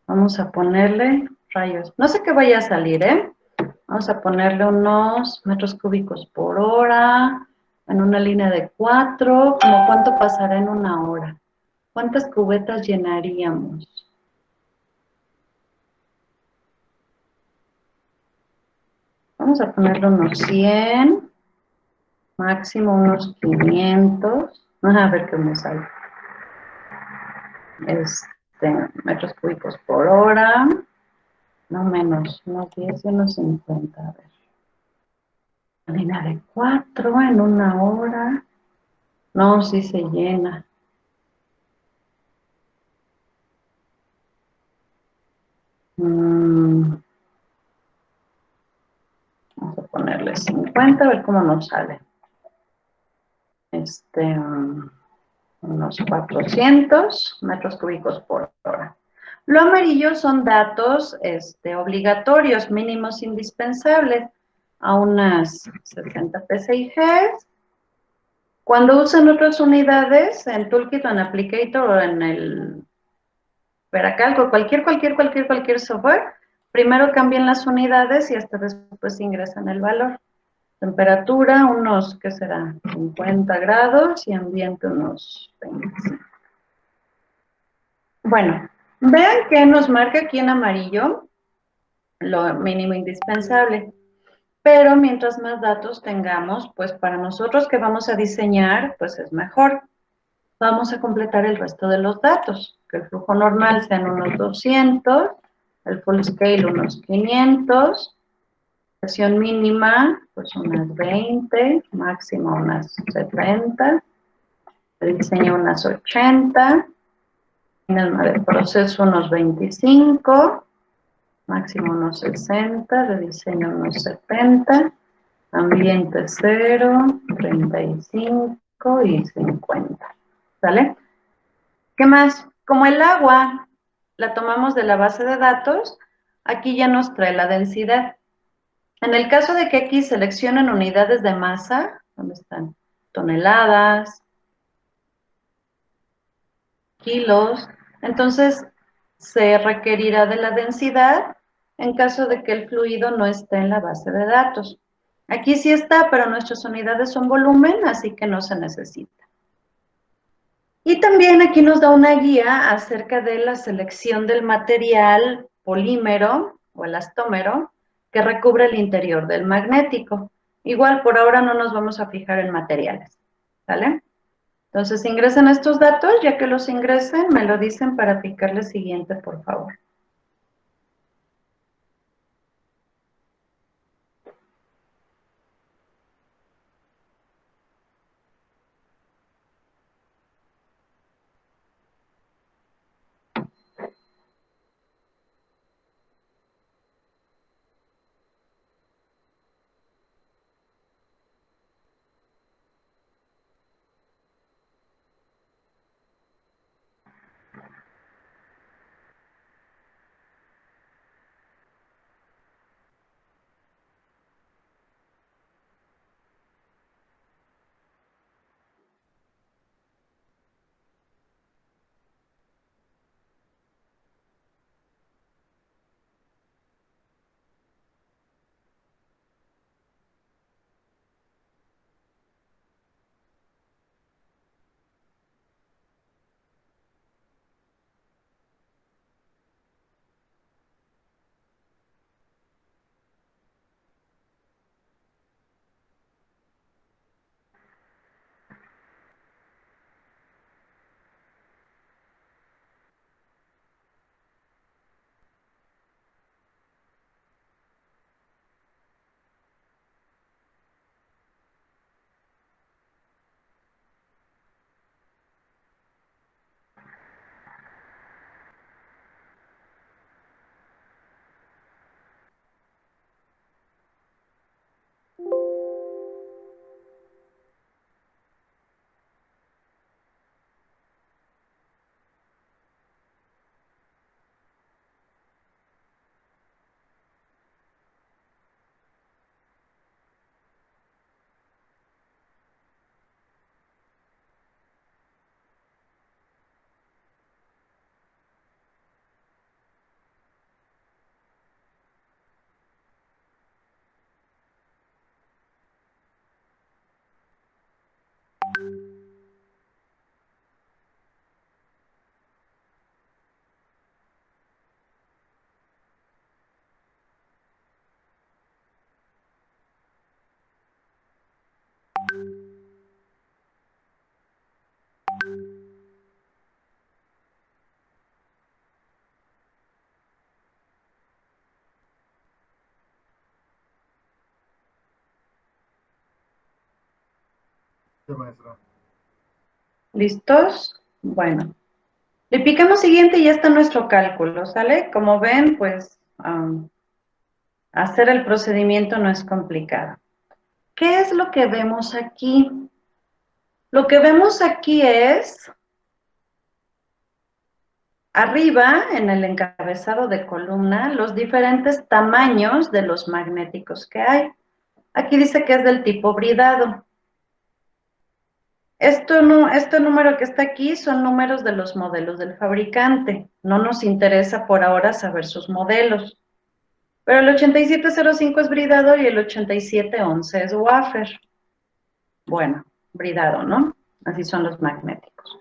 Vamos a ponerle rayos. No sé qué vaya a salir, ¿eh? Vamos a ponerle unos metros cúbicos por hora. En una línea de 4, ¿cómo cuánto pasará en una hora? ¿Cuántas cubetas llenaríamos? Vamos a ponerle unos 100, máximo unos 500. A ver qué me sale. Metros cúbicos por hora. No menos, unos 10 y unos 50. A ver. Línea de 4 en una hora. No, sí se llena. Vamos a ponerle 50, a ver cómo nos sale. Unos 400 metros cúbicos por hora. Lo amarillo son datos obligatorios, mínimos indispensables, a unas 60 PSIGs. Cuando usan otras unidades, en Toolkit o en Applicator o en el Veracalco, cualquier software, primero cambian las unidades y hasta después ingresan el valor. Temperatura, unos, ¿qué será? 50 grados y ambiente unos 25. Bueno, vean que nos marca aquí en amarillo lo mínimo indispensable. Pero mientras más datos tengamos, pues para nosotros que vamos a diseñar, pues es mejor. Vamos a completar el resto de los datos, que el flujo normal sean unos 200, el full scale unos 500, presión mínima pues unas 20, máximo unas 70, el diseño unas 80, el proceso unos 25, máximo unos 60, de diseño unos 70, ambiente 0, 35 y 50. ¿Sale? ¿Qué más? Como el agua la tomamos de la base de datos, aquí ya nos trae la densidad. En el caso de que aquí seleccionen unidades de masa, ¿dónde están? Toneladas, kilos, entonces se requerirá de la densidad en caso de que el fluido no esté en la base de datos. Aquí sí está, pero nuestras unidades son volumen, así que no se necesita. Y también aquí nos da una guía acerca de la selección del material polímero o elastómero que recubre el interior del magnético. Igual, por ahora no nos vamos a fijar en materiales, ¿vale? Entonces ingresen estos datos, ya que los ingresen, me lo dicen para picarle siguiente, por favor. Sí, maestra. ¿Listos? Bueno. Le picamos siguiente y ya está nuestro cálculo, ¿sale? Como ven, pues hacer el procedimiento no es complicado. ¿Qué es lo que vemos aquí? Lo que vemos aquí es, arriba, en el encabezado de columna, los diferentes tamaños de los magnéticos que hay. Aquí dice que es del tipo bridado. Este número que está aquí son números de los modelos del fabricante. No nos interesa por ahora saber sus modelos. Pero el 8705 es bridado y el 8711 es wafer. Bueno, bridado, ¿no? Así son los magnéticos.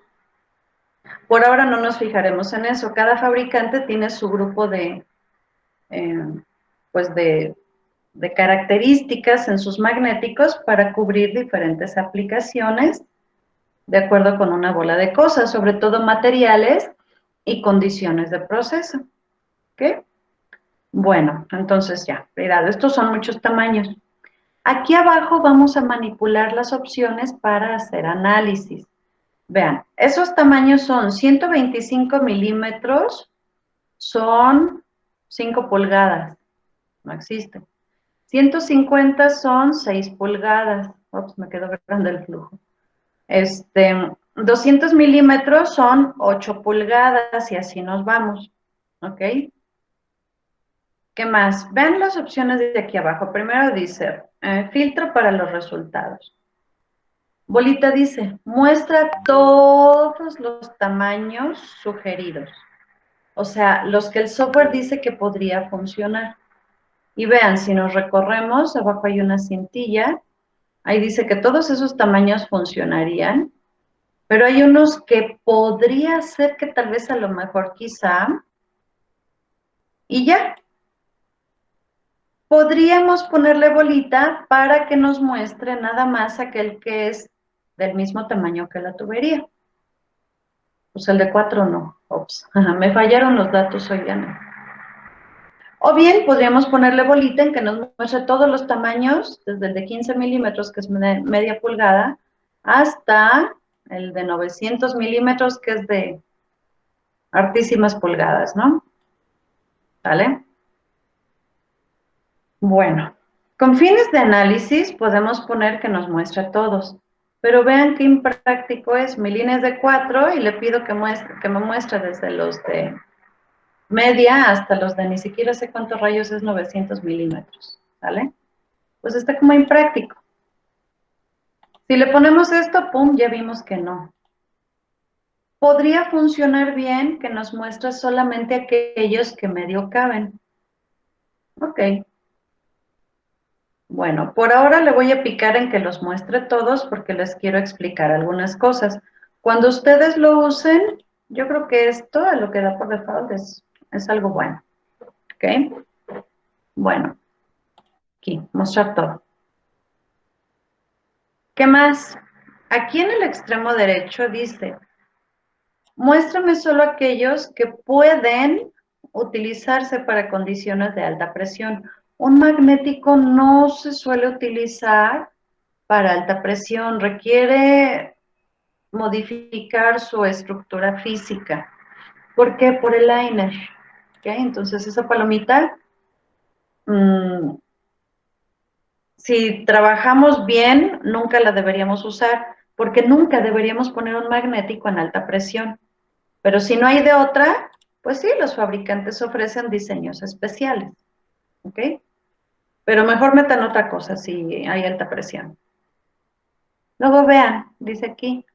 Por ahora no nos fijaremos en eso. Cada fabricante tiene su grupo de características en sus magnéticos para cubrir diferentes aplicaciones de acuerdo con una bola de cosas, sobre todo materiales y condiciones de proceso. ¿Ok? Bueno, entonces ya, cuidado, estos son muchos tamaños. Aquí abajo vamos a manipular las opciones para hacer análisis. Vean, esos tamaños son 125 milímetros, son 5 pulgadas, no existe. 150 son 6 pulgadas. Ups, me quedó grande el flujo. 200 milímetros son 8 pulgadas y así nos vamos. ¿Ok? ¿Qué más? Vean las opciones de aquí abajo. Primero dice, filtro para los resultados. Bolita dice, muestra todos los tamaños sugeridos. O sea, los que el software dice que podría funcionar. Y vean, si nos recorremos, abajo hay una cintilla. Ahí dice que todos esos tamaños funcionarían. Pero hay unos que podría ser que tal vez a lo mejor quizá. Y ya. Podríamos ponerle bolita para que nos muestre nada más aquel que es del mismo tamaño que la tubería. Pues el de 4 no. Ops, me fallaron los datos, oigan. O bien podríamos ponerle bolita en que nos muestre todos los tamaños, desde el de 15 milímetros, que es media pulgada, hasta el de 900 milímetros, que es de hartísimas pulgadas, ¿no? ¿Vale? Bueno, con fines de análisis podemos poner que nos muestre todos, pero vean qué impráctico es. Mi línea es de 4 y le pido que me muestre desde los de media hasta los de ni siquiera sé cuántos rayos es 900 milímetros, ¿vale? Pues está como impráctico. Si le ponemos esto, pum, ya vimos que no. Podría funcionar bien que nos muestre solamente aquellos que medio caben. Ok. Bueno, por ahora le voy a picar en que los muestre todos porque les quiero explicar algunas cosas. Cuando ustedes lo usen, yo creo que esto, a lo que da por default, es algo bueno. ¿Ok? Bueno, aquí, mostrar todo. ¿Qué más? Aquí en el extremo derecho dice, muéstrame solo aquellos que pueden utilizarse para condiciones de alta presión. Un magnético no se suele utilizar para alta presión, requiere modificar su estructura física. ¿Por qué? Por el liner. ¿Okay? Entonces esa palomita, si trabajamos bien, nunca la deberíamos usar, porque nunca deberíamos poner un magnético en alta presión. Pero si no hay de otra, pues sí, los fabricantes ofrecen diseños especiales. ¿Ok? Pero mejor metan otra cosa si hay alta presión. Luego vean, dice aquí,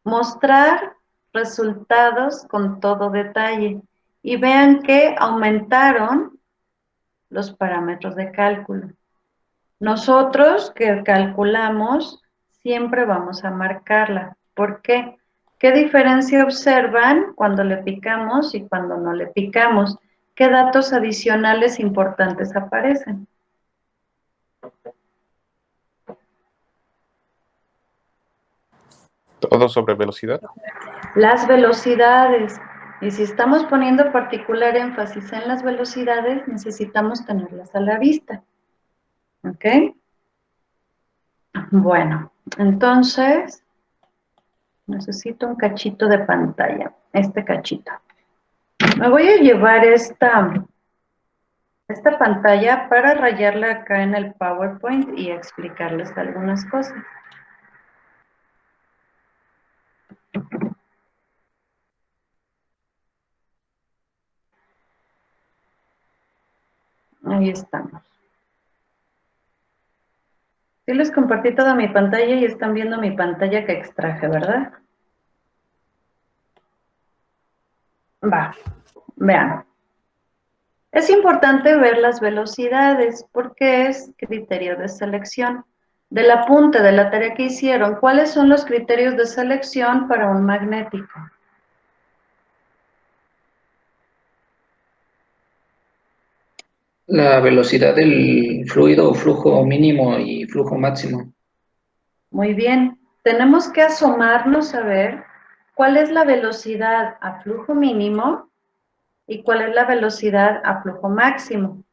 mostrar resultados con todo detalle. Y vean que aumentaron los parámetros de cálculo. Nosotros que calculamos, siempre vamos a marcarla. ¿Por qué? ¿Qué diferencia observan cuando le picamos y cuando no le picamos? ¿Qué datos adicionales importantes aparecen? Todo sobre velocidad. Las velocidades. Y si estamos poniendo particular énfasis en las velocidades, necesitamos tenerlas a la vista. ¿Ok? Bueno, Entonces, necesito un cachito de pantalla, este cachito. Me voy a llevar esta pantalla para rayarla acá en el PowerPoint y explicarles algunas cosas. Ahí estamos. Sí les compartí toda mi pantalla y están viendo mi pantalla que extraje, ¿verdad? Va, vean. Es importante ver las velocidades porque es criterio de selección. Del apunte de la tarea que hicieron, ¿cuáles son los criterios de selección para un magnético? La velocidad del fluido o flujo mínimo y flujo máximo. Muy bien, tenemos que asomarnos a ver cuál es la velocidad a flujo mínimo y cuál es la velocidad a flujo máximo,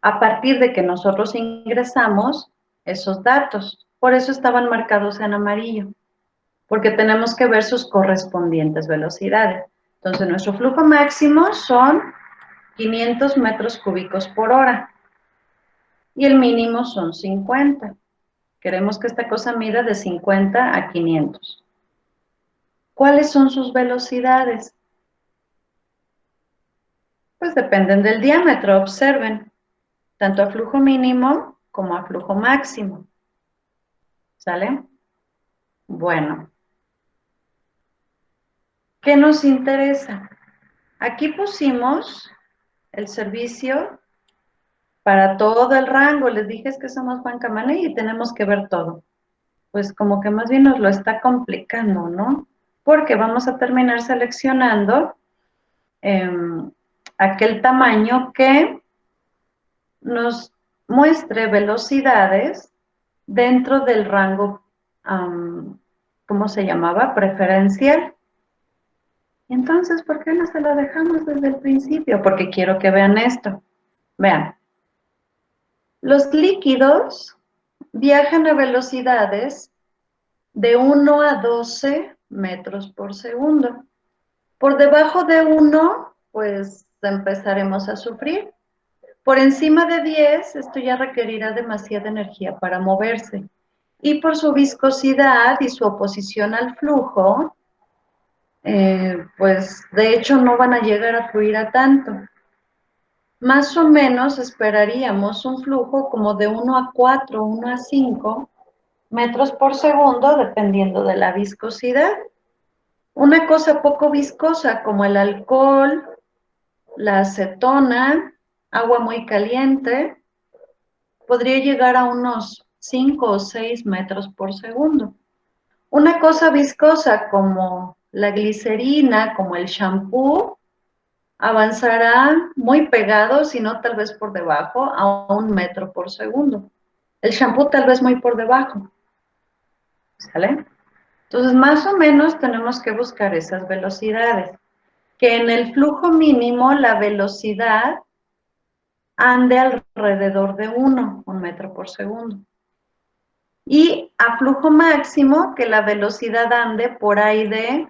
a partir de que nosotros ingresamos esos datos. Por eso estaban marcados en amarillo, porque tenemos que ver sus correspondientes velocidades. Entonces, nuestro flujo máximo son 500 metros cúbicos por hora y el mínimo son 50. Queremos que esta cosa mida de 50 a 500. ¿Cuáles son sus velocidades? Pues dependen del diámetro, observen, tanto a flujo mínimo como a flujo máximo. ¿Sale? Bueno. ¿Qué nos interesa? Aquí pusimos el servicio para todo el rango. Les dije es que somos Juan Camané y tenemos que ver todo. Pues como que más bien nos lo está complicando, ¿no? Porque vamos a terminar seleccionando aquel tamaño que nos muestre velocidades dentro del rango, ¿cómo se llamaba? Preferencial. Entonces, ¿por qué no se lo dejamos desde el principio? Porque quiero que vean esto. Vean. Los líquidos viajan a velocidades de 1 a 12 metros por segundo. Por debajo de 1, pues empezaremos a sufrir. Por encima de 10, esto ya requerirá demasiada energía para moverse. Y por su viscosidad y su oposición al flujo, pues de hecho no van a llegar a fluir a tanto. Más o menos esperaríamos un flujo como de 1 a 4, 1 a 5 metros por segundo, dependiendo de la viscosidad. Una cosa poco viscosa como el alcohol, la acetona, agua muy caliente, podría llegar a unos 5 o 6 metros por segundo. Una cosa viscosa como la glicerina, como el shampoo, avanzará muy pegado, si no tal vez por debajo, a 1 metro por segundo. El shampoo tal vez muy por debajo. ¿Sale? Entonces, más o menos tenemos que buscar esas velocidades. Que en el flujo mínimo la velocidad ande alrededor de 1 metro por segundo. Y a flujo máximo que la velocidad ande por ahí de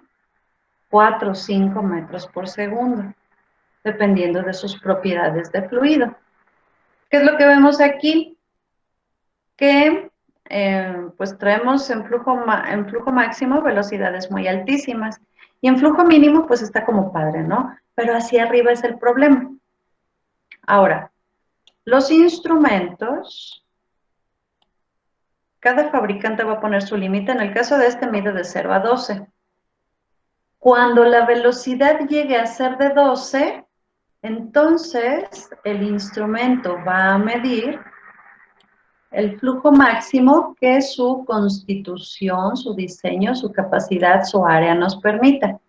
4 o 5 metros por segundo, dependiendo de sus propiedades de fluido. ¿Qué es lo que vemos aquí? Que pues traemos en flujo máximo velocidades muy altísimas y en flujo mínimo pues está como padre, ¿no? Pero hacia arriba es el problema. Ahora, los instrumentos, cada fabricante va a poner su límite. En el caso de este mide de 0 a 12. Cuando la velocidad llegue a ser de 12, entonces el instrumento va a medir el flujo máximo que su constitución, su diseño, su capacidad, su área nos permita.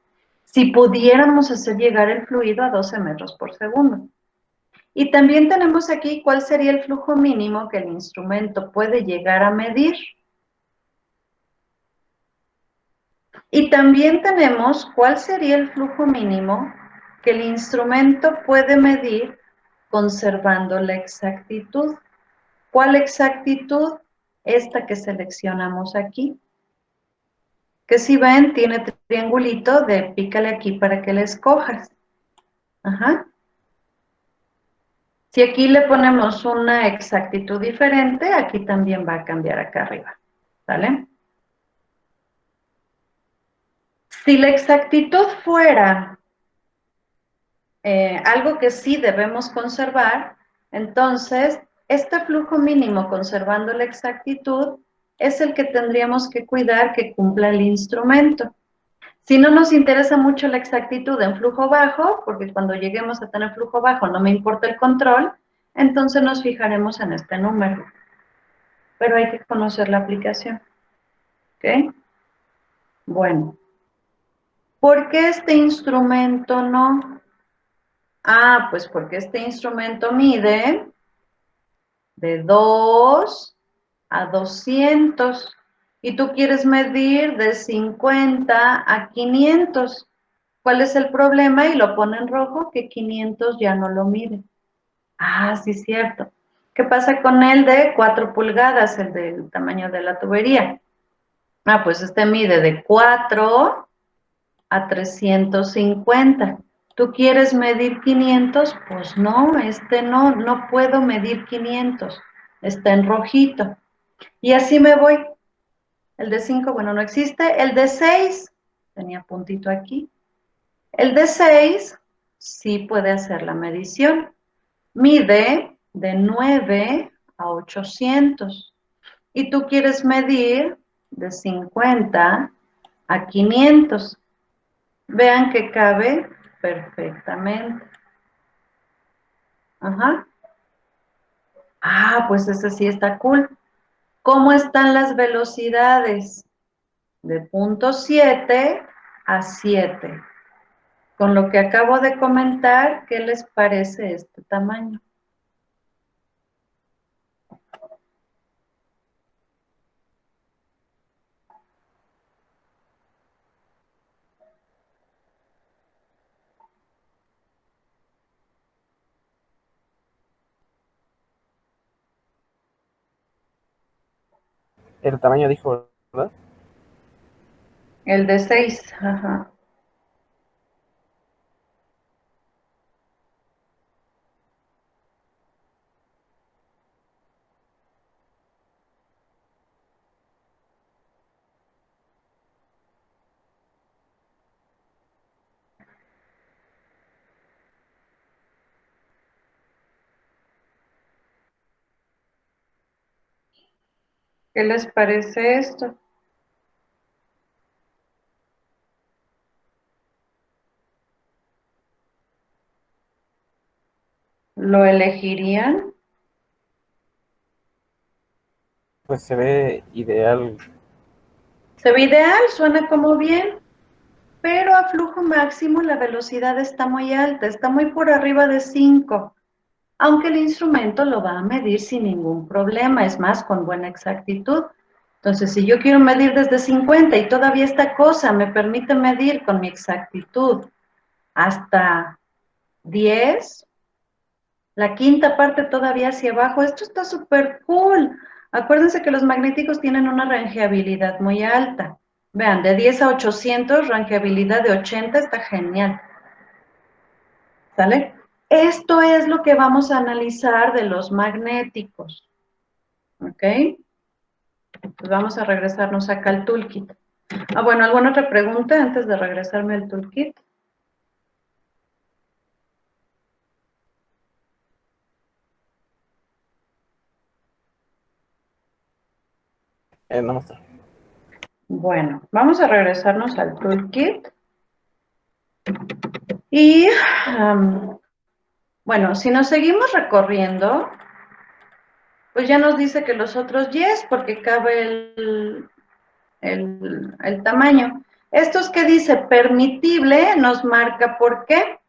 Si pudiéramos hacer llegar el fluido a 12 metros por segundo. Y también tenemos aquí cuál sería el flujo mínimo que el instrumento puede llegar a medir. Y también tenemos cuál sería el flujo mínimo que el instrumento puede medir conservando la exactitud. ¿Cuál exactitud? Esta que seleccionamos aquí. que si ven, tiene triangulito de pícale aquí para que le escojas. Ajá. Si aquí le ponemos una exactitud diferente, aquí también va a cambiar acá arriba, ¿vale? Si la exactitud fuera algo que sí debemos conservar, entonces este flujo mínimo conservando la exactitud es el que tendríamos que cuidar que cumpla el instrumento. Si no nos interesa mucho la exactitud en flujo bajo, porque cuando lleguemos a tener flujo bajo no me importa el control, entonces nos fijaremos en este número. Pero hay que conocer la aplicación. ¿Ok? Bueno. ¿Por qué este instrumento no? Ah, pues porque este instrumento mide de 2 a 200 y tú quieres medir de 50 a 500. ¿Cuál es el problema? Y lo pone en rojo, que 500 ya no lo mide. Ah, sí, cierto. ¿Qué pasa con el de 4 pulgadas, el del tamaño de la tubería? Ah, pues este mide de 4 a 350. ¿Tú quieres medir 500? Pues no, este no puedo medir 500. Está en rojito. Y así me voy. El de 5, bueno, no existe. El de 6, tenía puntito aquí. El de 6 sí puede hacer la medición. Mide de 9 a 800. Y tú quieres medir de 50 a 500. Vean que cabe perfectamente. Ajá. Ah, pues ese sí está cool. ¿Cómo están las velocidades? De 0.7 a 7. Con lo que acabo de comentar, ¿qué les parece este tamaño? El tamaño dijo, ¿verdad? El de 6, ajá. ¿Qué les parece esto? ¿Lo elegirían? Pues se ve ideal. Se ve ideal, suena como bien, pero a flujo máximo la velocidad está muy alta, está muy por arriba de 5, aunque el instrumento lo va a medir sin ningún problema, es más, con buena exactitud. Entonces, si yo quiero medir desde 50 y todavía esta cosa me permite medir con mi exactitud hasta 10, la quinta parte todavía hacia abajo, esto está súper cool. Acuérdense que los magnéticos tienen una rangeabilidad muy alta. Vean, de 10 a 800, rangeabilidad de 80, está genial. ¿Sale? Esto es lo que vamos a analizar de los magnéticos. ¿Ok? Pues vamos a regresarnos acá al toolkit. Ah, bueno, ¿alguna otra pregunta antes de regresarme al toolkit? No muestra. Bueno, vamos a regresarnos al toolkit. Y, bueno, si nos seguimos recorriendo, pues ya nos dice que los otros 10, porque cabe el tamaño. Estos que dice permitible, nos marca por qué.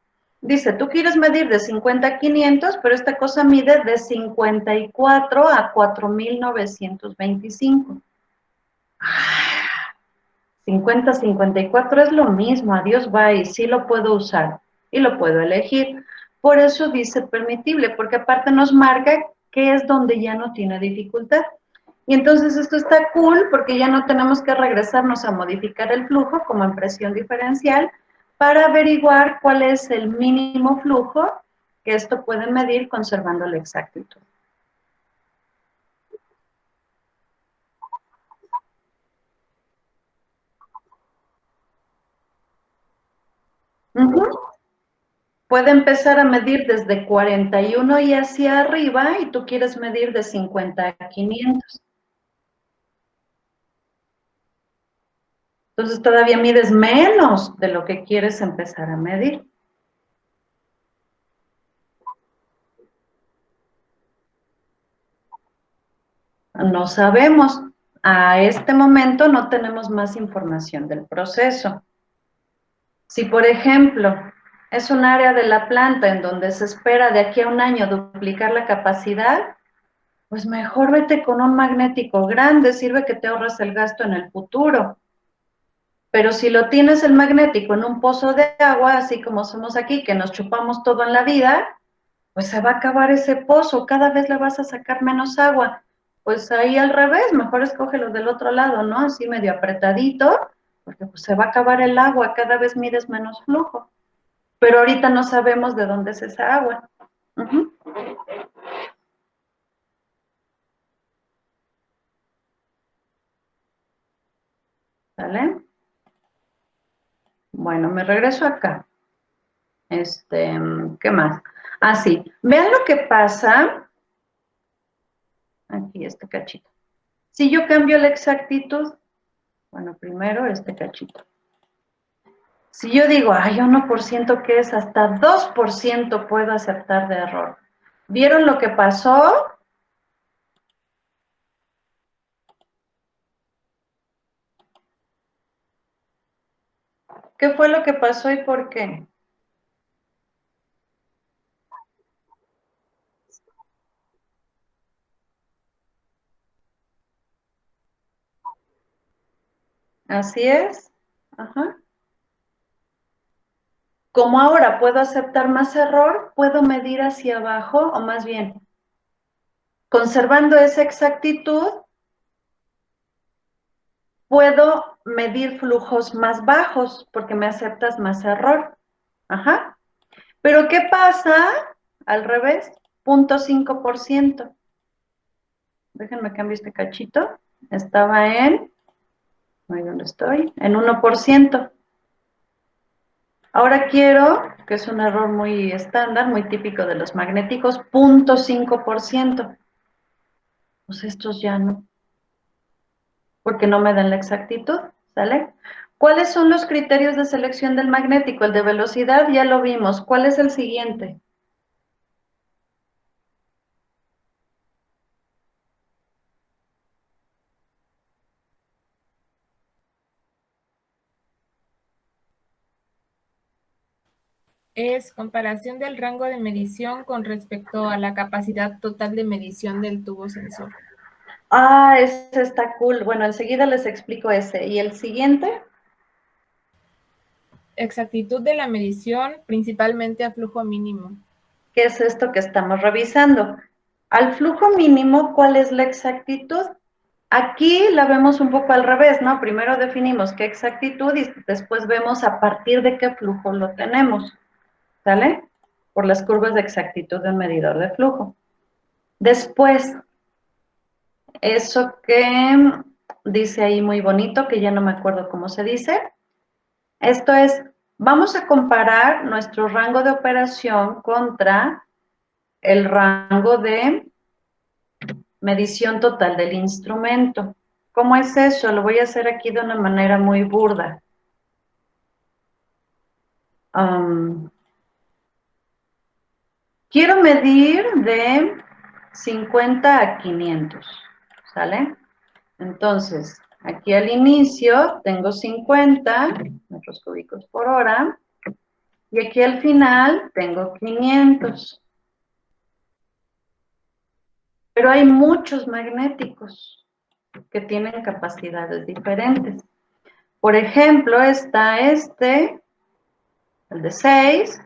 Dice, tú quieres medir de 50 a 500, pero esta cosa mide de 54 a 4925. 50, 54 es lo mismo, adiós, bye, sí lo puedo usar y lo puedo elegir. Por eso dice permitible, porque aparte nos marca que es donde ya no tiene dificultad. Y entonces esto está cool porque ya no tenemos que regresarnos a modificar el flujo como en presión diferencial para averiguar cuál es el mínimo flujo que esto puede medir conservando la exactitud. Puede empezar a medir desde 41 y hacia arriba y tú quieres medir de 50 a 500. Entonces todavía mides menos de lo que quieres empezar a medir. No sabemos. A este momento no tenemos más información del proceso. Si, por ejemplo, es un área de la planta en donde se espera de aquí a un año duplicar la capacidad, pues mejor vete con un magnético grande, sirve que te ahorras el gasto en el futuro. Pero si lo tienes el magnético en un pozo de agua, así como somos aquí, que nos chupamos todo en la vida, pues se va a acabar ese pozo, cada vez le vas a sacar menos agua. Pues ahí al revés, mejor escógelo del otro lado, ¿no? Así medio apretadito, porque pues se va a acabar el agua, cada vez mides menos flujo. Pero ahorita no sabemos de dónde es esa agua. ¿Vale? Bueno, me regreso acá. ¿Qué más? Ah, sí. Vean lo que pasa. Aquí, este cachito. Si yo cambio la exactitud, bueno, primero este cachito. Si yo digo, ay, 1% que es, hasta 2% puedo aceptar de error. ¿Vieron lo que pasó? ¿Qué fue lo que pasó y por qué? Así es. Ajá. Como ahora puedo aceptar más error, puedo medir hacia abajo, o más bien, conservando esa exactitud, puedo medir flujos más bajos porque me aceptas más error. Ajá. Pero ¿qué pasa? Al revés, 0.5%. Déjenme cambiar este cachito. Estaba en, ahí donde estoy, en 1%. Ahora quiero, que es un error muy estándar, muy típico de los magnéticos, 0.5%. Pues estos ya no, porque no me dan la exactitud, ¿sale? ¿Cuáles son los criterios de selección del magnético? El de velocidad ya lo vimos. ¿Cuál es el siguiente? Es comparación del rango de medición con respecto a la capacidad total de medición del tubo sensor. Ah, ese está cool. Bueno, enseguida les explico ese. ¿Y el siguiente? Exactitud de la medición, principalmente a flujo mínimo. ¿Qué es esto que estamos revisando? Al flujo mínimo, ¿cuál es la exactitud? Aquí la vemos un poco al revés, ¿no? Primero definimos qué exactitud y después vemos a partir de qué flujo lo tenemos, ¿sale? Por las curvas de exactitud de un medidor de flujo. Después, eso que dice ahí muy bonito, que ya no me acuerdo cómo se dice. Esto es, vamos a comparar nuestro rango de operación contra el rango de medición total del instrumento. ¿Cómo es eso? Lo voy a hacer aquí de una manera muy burda. Quiero medir de 50 a 500, ¿sale? Entonces, aquí al inicio tengo 50 metros cúbicos por hora y aquí al final tengo 500. Pero hay muchos magnéticos que tienen capacidades diferentes. Por ejemplo, está el de 6,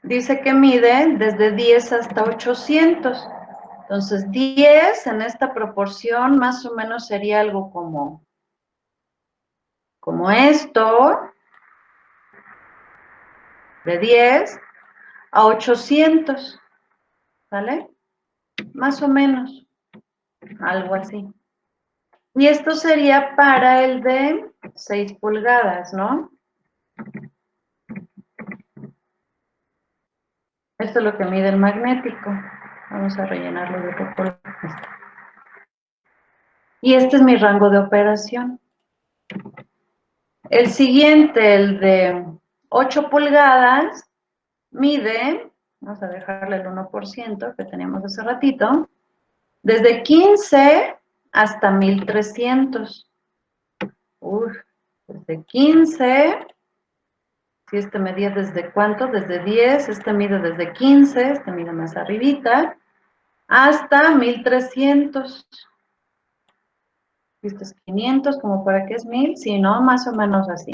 dice que mide desde 10 hasta 800. Entonces, 10 en esta proporción más o menos sería algo como esto, de 10 a 800, ¿vale? Más o menos, algo así. Y esto sería para el de 6 pulgadas, ¿no? Esto es lo que mide el magnético. Vamos a rellenarlo de otro color. Y este es mi rango de operación. El siguiente, el de 8 pulgadas, mide, vamos a dejarle el 1% que teníamos hace ratito, desde 15 hasta 1300. Desde 15, si este medía desde cuánto, desde 10, este mide desde 15, este mide más arribita, hasta 1300. Este es 500, como para qué es 1000, si no, más o menos así.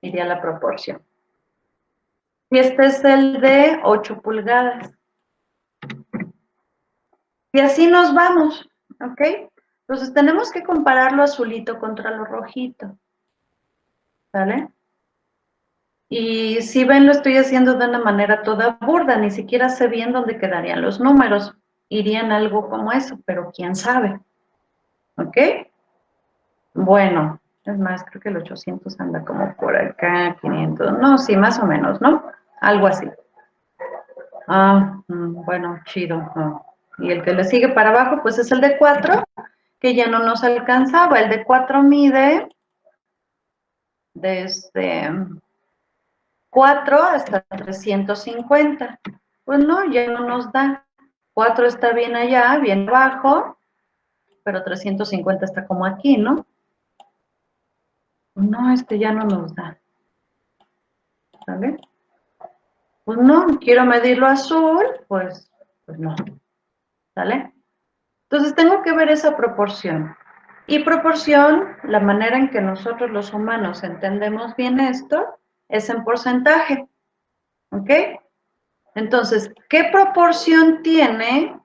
Iría la proporción. Y este es el de 8 pulgadas. Y así nos vamos, ¿ok? Entonces tenemos que comparar lo azulito contra lo rojito, ¿vale? Y si ven, lo estoy haciendo de una manera toda burda, ni siquiera sé bien dónde quedarían los números. Irían algo como eso, pero quién sabe, ¿ok? Bueno, es más, creo que el 800 anda como por acá, 500, no, sí, más o menos, ¿no? Algo así. Bueno, chido. Y el que le sigue para abajo, pues es el de 4, que ya no nos alcanzaba. El de 4 mide desde 4 hasta 350. Pues no, ya no nos da. 4 está bien allá, bien abajo, pero 350 está como aquí, ¿no? No, este ya no nos da. ¿Vale? Pues no, quiero medirlo azul, pues no. ¿Sale? Entonces tengo que ver esa proporción. Y proporción, la manera en que nosotros los humanos entendemos bien esto, es en porcentaje. ¿Ok? Entonces, ¿qué proporción tiene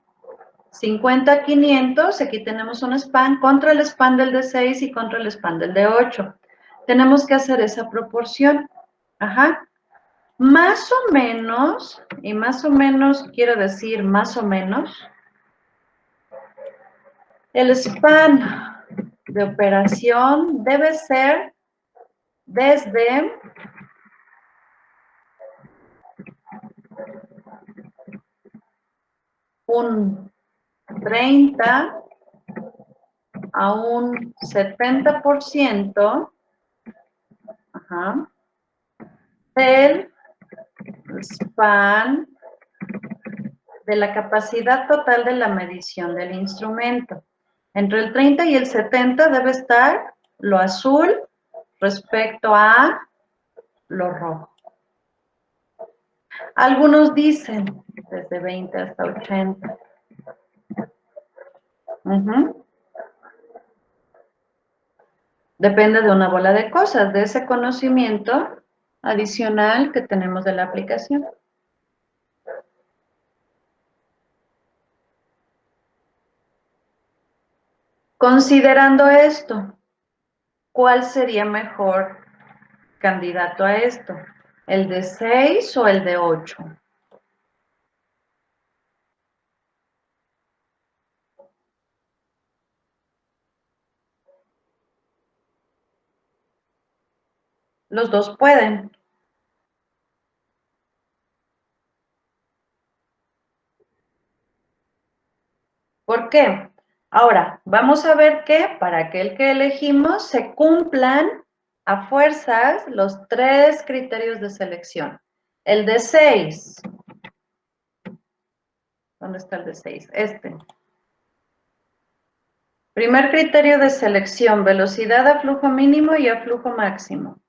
50 a 500? Aquí tenemos un span contra el span del de 6 y contra el span del de 8. Tenemos que hacer esa proporción. Ajá. Más o menos, y más o menos quiero decir más o menos, el span de operación debe ser desde un 30 a un 70%, ajá, del span de la capacidad total de la medición del instrumento. Entre el 30 y el 70 debe estar lo azul respecto a lo rojo. Algunos dicen desde 20 hasta 80. Depende de una bola de cosas, de ese conocimiento adicional que tenemos de la aplicación. Considerando esto, ¿cuál sería mejor candidato a esto? ¿El de 6 o el de 8? Los dos pueden. ¿Por qué? Ahora, vamos a ver que para aquel que elegimos se cumplan a fuerzas los 3 criterios de selección. El de 6. ¿Dónde está el de 6? Este. Primer criterio de selección, velocidad a flujo mínimo y a flujo máximo.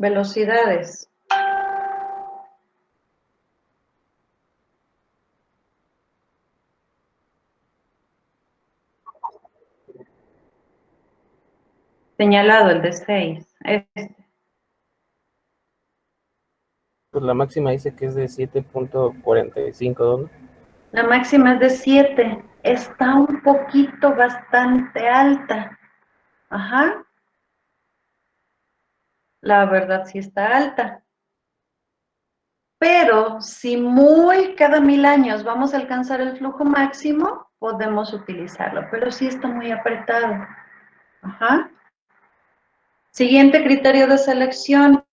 Velocidades. Señalado el de 6. Pues la máxima dice que es de 7.45, ¿dónde? La máxima es de 7. Está un poquito bastante alta. Ajá. La verdad sí está alta. Pero si muy cada 1000 años vamos a alcanzar el flujo máximo, podemos utilizarlo. Pero sí está muy apretado. Ajá. Siguiente criterio de selección.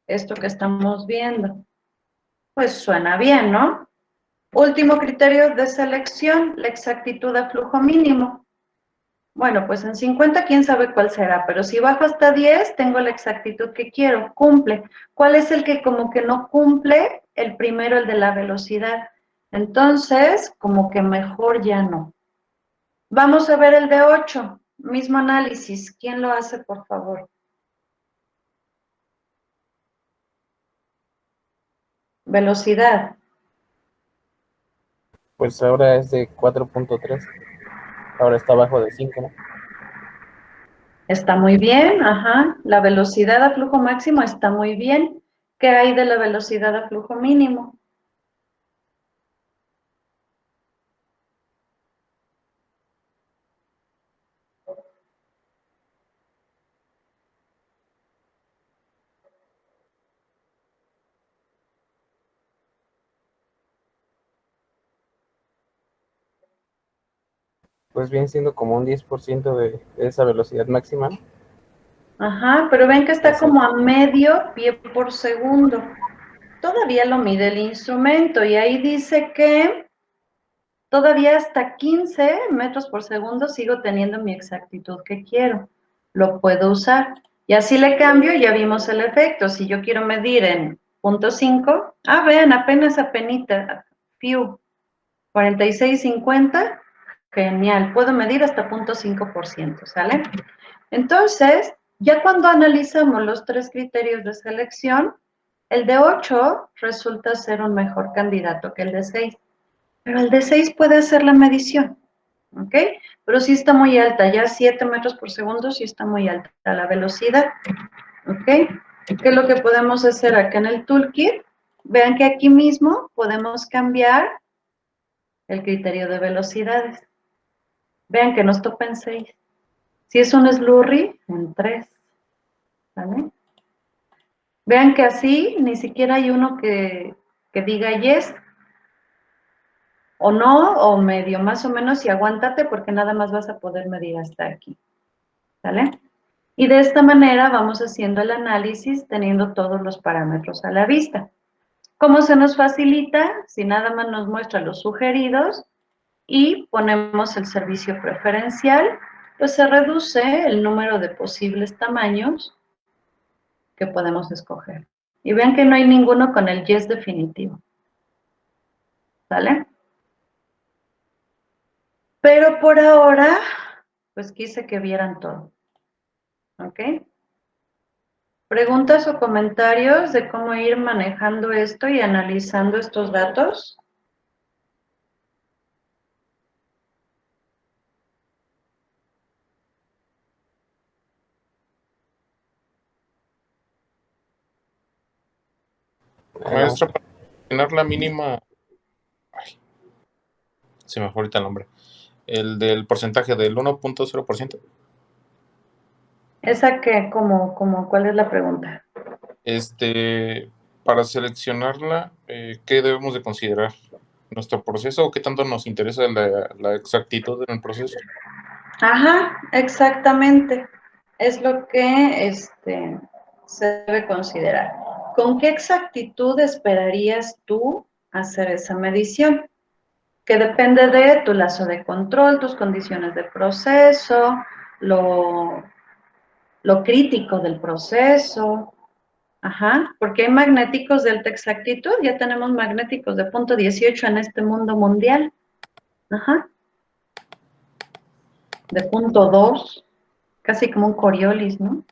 Esto que estamos viendo. Pues suena bien, ¿no? Último criterio de selección, la exactitud a flujo mínimo. Bueno, pues en 50 quién sabe cuál será, pero si bajo hasta 10 tengo la exactitud que quiero, cumple. ¿Cuál es el que como que no cumple? El primero, el de la velocidad. Entonces, como que mejor ya no. Vamos a ver el de 8, mismo análisis. ¿Quién lo hace, por favor? Velocidad. Pues ahora es de 4.3. Ahora está abajo de 5, ¿no? Está muy bien, ajá. La velocidad a flujo máximo está muy bien. ¿Qué hay de la velocidad a flujo mínimo? Pues viene siendo como un 10% de esa velocidad máxima, ¿no? Ajá, pero ven que está Así. como a medio pie por segundo. Todavía lo mide el instrumento y ahí dice que todavía hasta 15 metros por segundo sigo teniendo mi exactitud que quiero. Lo puedo usar. Y así le cambio, ya vimos el efecto. Si yo quiero medir en 0.5, vean, apenas apenita, fiu, 46.50, genial. Puedo medir hasta 0.5%, ¿sale? Entonces, ya cuando analizamos los 3 criterios de selección, el de 8 resulta ser un mejor candidato que el de 6. Pero el de 6 puede hacer la medición, ¿ok? Pero sí está muy alta, ya 7 metros por segundo sí está muy alta la velocidad, ¿ok? ¿Qué es lo que podemos hacer acá en el toolkit? Vean que aquí mismo podemos cambiar el criterio de velocidades. Vean que nos topa en 6. Si es un slurry, en 3. ¿Vale? Vean que así ni siquiera hay uno que diga yes o no, o medio más o menos, y aguántate porque nada más vas a poder medir hasta aquí. ¿Vale? Y de esta manera vamos haciendo el análisis teniendo todos los parámetros a la vista. ¿Cómo se nos facilita? Si nada más nos muestra los sugeridos y ponemos el servicio preferencial, pues se reduce el número de posibles tamaños que podemos escoger. Y vean que no hay ninguno con el yes definitivo. ¿Vale? Pero por ahora, pues quise que vieran todo. ¿Ok? ¿Preguntas o comentarios de cómo ir manejando esto y analizando estos datos? Maestra, para determinar la mínima, ay, se me fue ahorita el nombre, el del porcentaje del 1.0%. ¿Esa qué? ¿Cuál es la pregunta? Para seleccionarla, ¿qué debemos de considerar? ¿Nuestro proceso o qué tanto nos interesa la exactitud en el proceso? Ajá, exactamente. Es lo que se debe considerar. ¿Con qué exactitud esperarías tú hacer esa medición? Que depende de tu lazo de control, tus condiciones de proceso, lo crítico del proceso. Ajá, porque hay magnéticos de alta exactitud, ya tenemos magnéticos de 0.18 en este mundo mundial. Ajá, de 0.2, casi como un Coriolis, ¿no?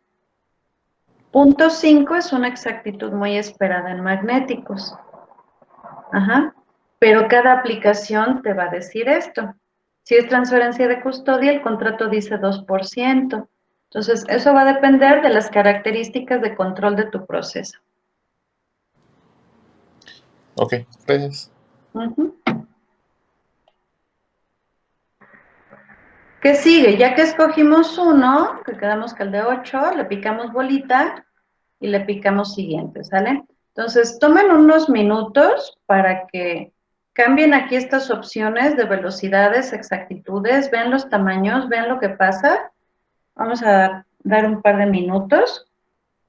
.5 es una exactitud muy esperada en magnéticos. Ajá. Pero cada aplicación te va a decir esto. Si es transferencia de custodia, el contrato dice 2%. Entonces, eso va a depender de las características de control de tu proceso. Ok, gracias. ¿Qué sigue? Ya que escogimos uno, que quedamos que el de 8, le picamos bolita y le picamos siguiente, ¿sale? Entonces, tomen unos minutos para que cambien aquí estas opciones de velocidades, exactitudes, vean los tamaños, vean lo que pasa. Vamos a dar un par de minutos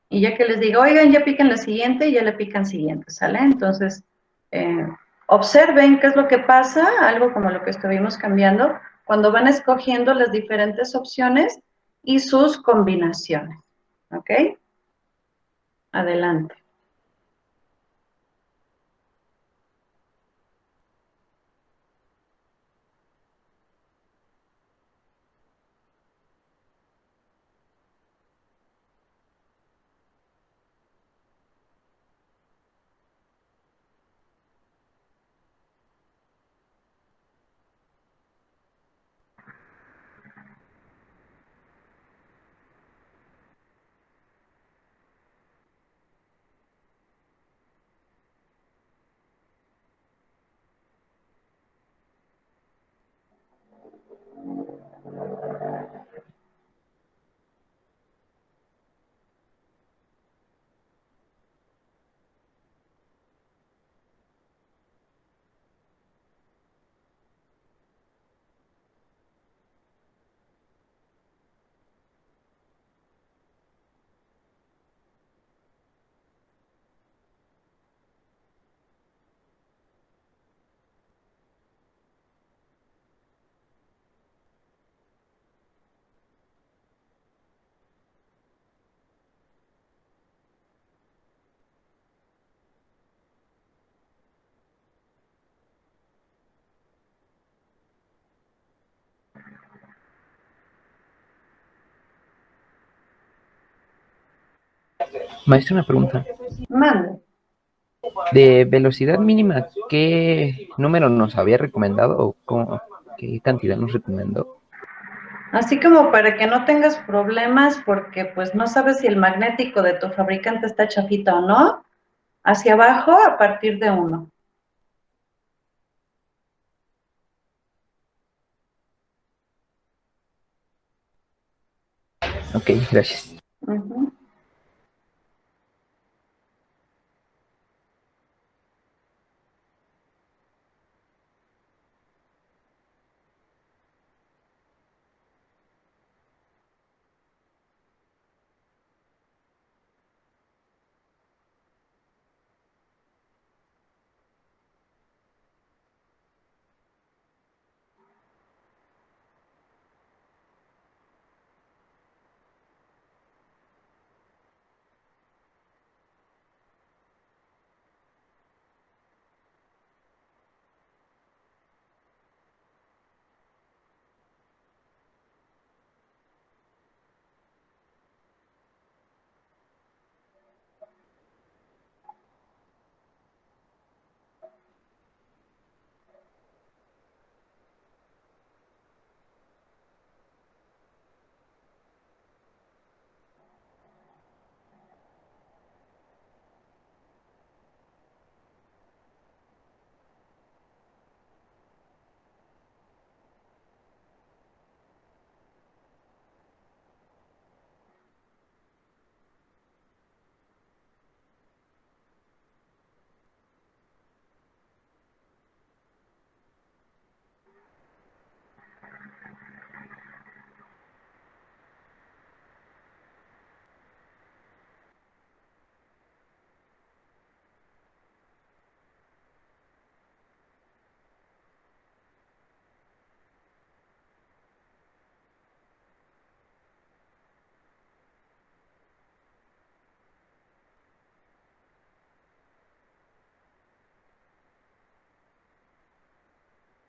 y ya que les digo, oigan, ya piquen la siguiente, ya le pican siguiente, ¿sale? Entonces, observen qué es lo que pasa, algo como lo que estuvimos cambiando, cuando van escogiendo las diferentes opciones y sus combinaciones, ¿ok? Adelante. Maestro, una pregunta. Mande. De velocidad mínima, ¿qué número nos había recomendado o qué cantidad nos recomendó? Así como para que no tengas problemas porque pues no sabes si el magnético de tu fabricante está chafita o no, hacia abajo a partir de 1. Ok, gracias.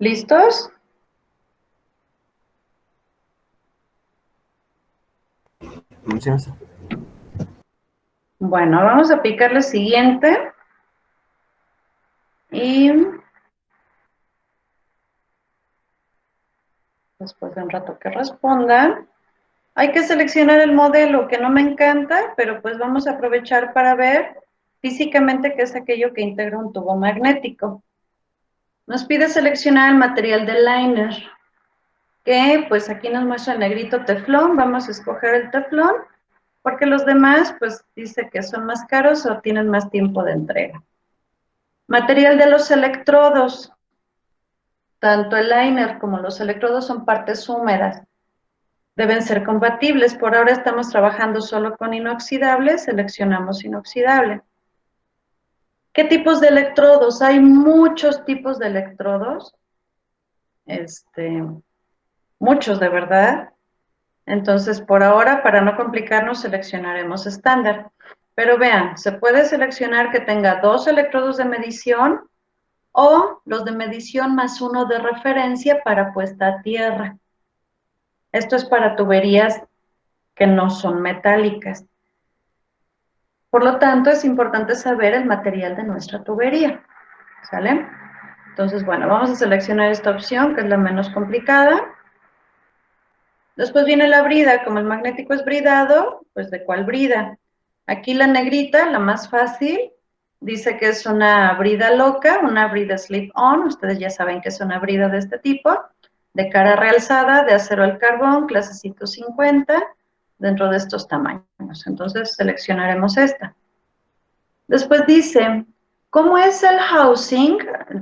¿Listos? Sí, maestra. Bueno, vamos a picar lo siguiente. Y después de un rato que responda, hay que seleccionar el modelo, que no me encanta, pero pues vamos a aprovechar para ver físicamente qué es aquello que integra un tubo magnético. Nos pide seleccionar el material del liner, que pues aquí nos muestra el negrito teflón. Vamos a escoger el teflón, porque los demás pues dice que son más caros o tienen más tiempo de entrega. Material de los electrodos. Tanto el liner como los electrodos son partes húmedas. Deben ser compatibles. Por ahora estamos trabajando solo con inoxidable, seleccionamos inoxidable. ¿Qué tipos de electrodos? Hay muchos tipos de electrodos, muchos de verdad. Entonces, por ahora, para no complicarnos, seleccionaremos estándar. Pero vean, se puede seleccionar que tenga 2 electrodos de medición o los de medición más 1 de referencia para puesta a tierra. Esto es para tuberías que no son metálicas. Por lo tanto, es importante saber el material de nuestra tubería, ¿sale? Entonces, bueno, vamos a seleccionar esta opción, que es la menos complicada. Después viene la brida. Como el magnético es bridado, pues ¿de cuál brida? Aquí la negrita, la más fácil, dice que es una brida loca, una brida slip-on. Ustedes ya saben que es una brida de este tipo, de cara realzada, de acero al carbón, clase 150, dentro de estos tamaños. Entonces, seleccionaremos esta. Después dice, ¿cómo es el housing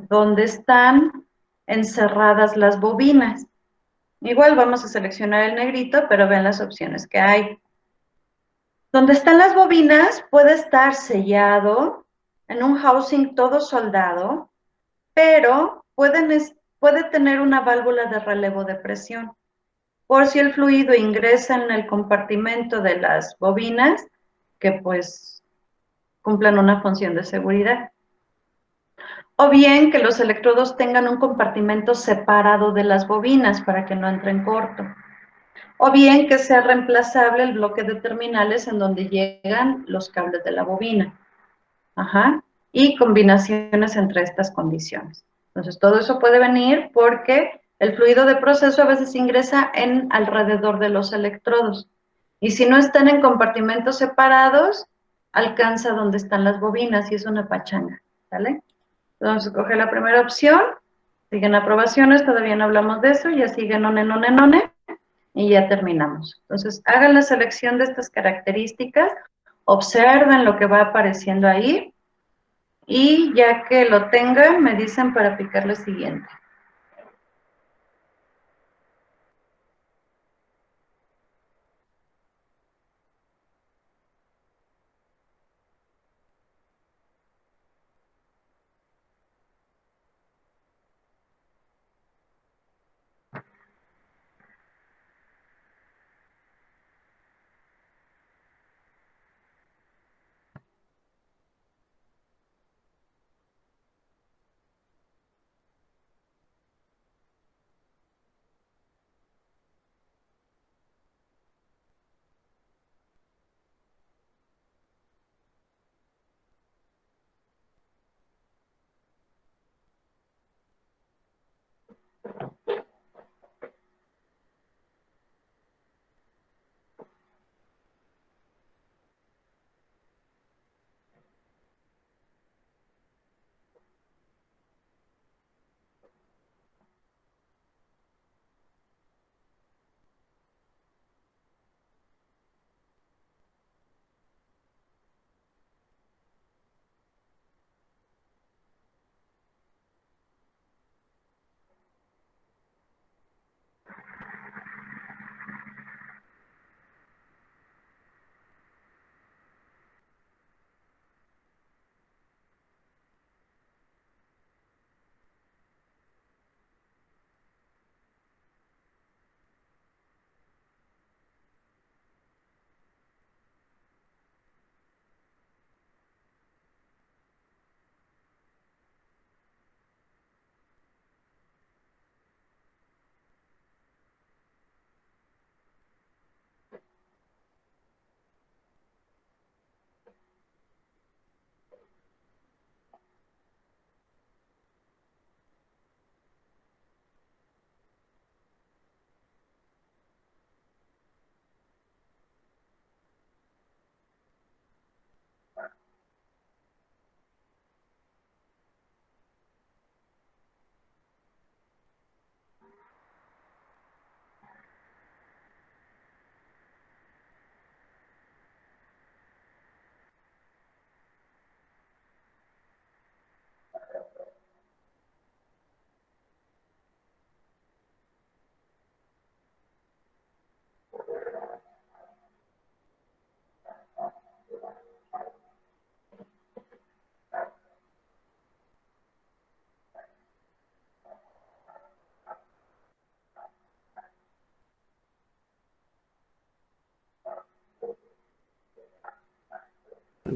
donde están encerradas las bobinas? Igual vamos a seleccionar el negrito, pero vean las opciones que hay. Donde están las bobinas puede estar sellado, en un housing todo soldado, pero puede tener una válvula de relevo de presión. Por si el fluido ingresa en el compartimento de las bobinas, que pues cumplan una función de seguridad. O bien que los electrodos tengan un compartimento separado de las bobinas para que no entre en corto. O bien que sea reemplazable el bloque de terminales en donde llegan los cables de la bobina. Ajá. Y combinaciones entre estas condiciones. Entonces, todo eso puede venir porque el fluido de proceso a veces ingresa en alrededor de los electrodos. Y si no están en compartimentos separados, alcanza donde están las bobinas y es una pachanga, ¿vale? Entonces, coge la primera opción, siguen aprobaciones, todavía no hablamos de eso, ya siguen none, y ya terminamos. Entonces, hagan la selección de estas características, observen lo que va apareciendo ahí, y ya que lo tengan, me dicen para picar lo siguiente.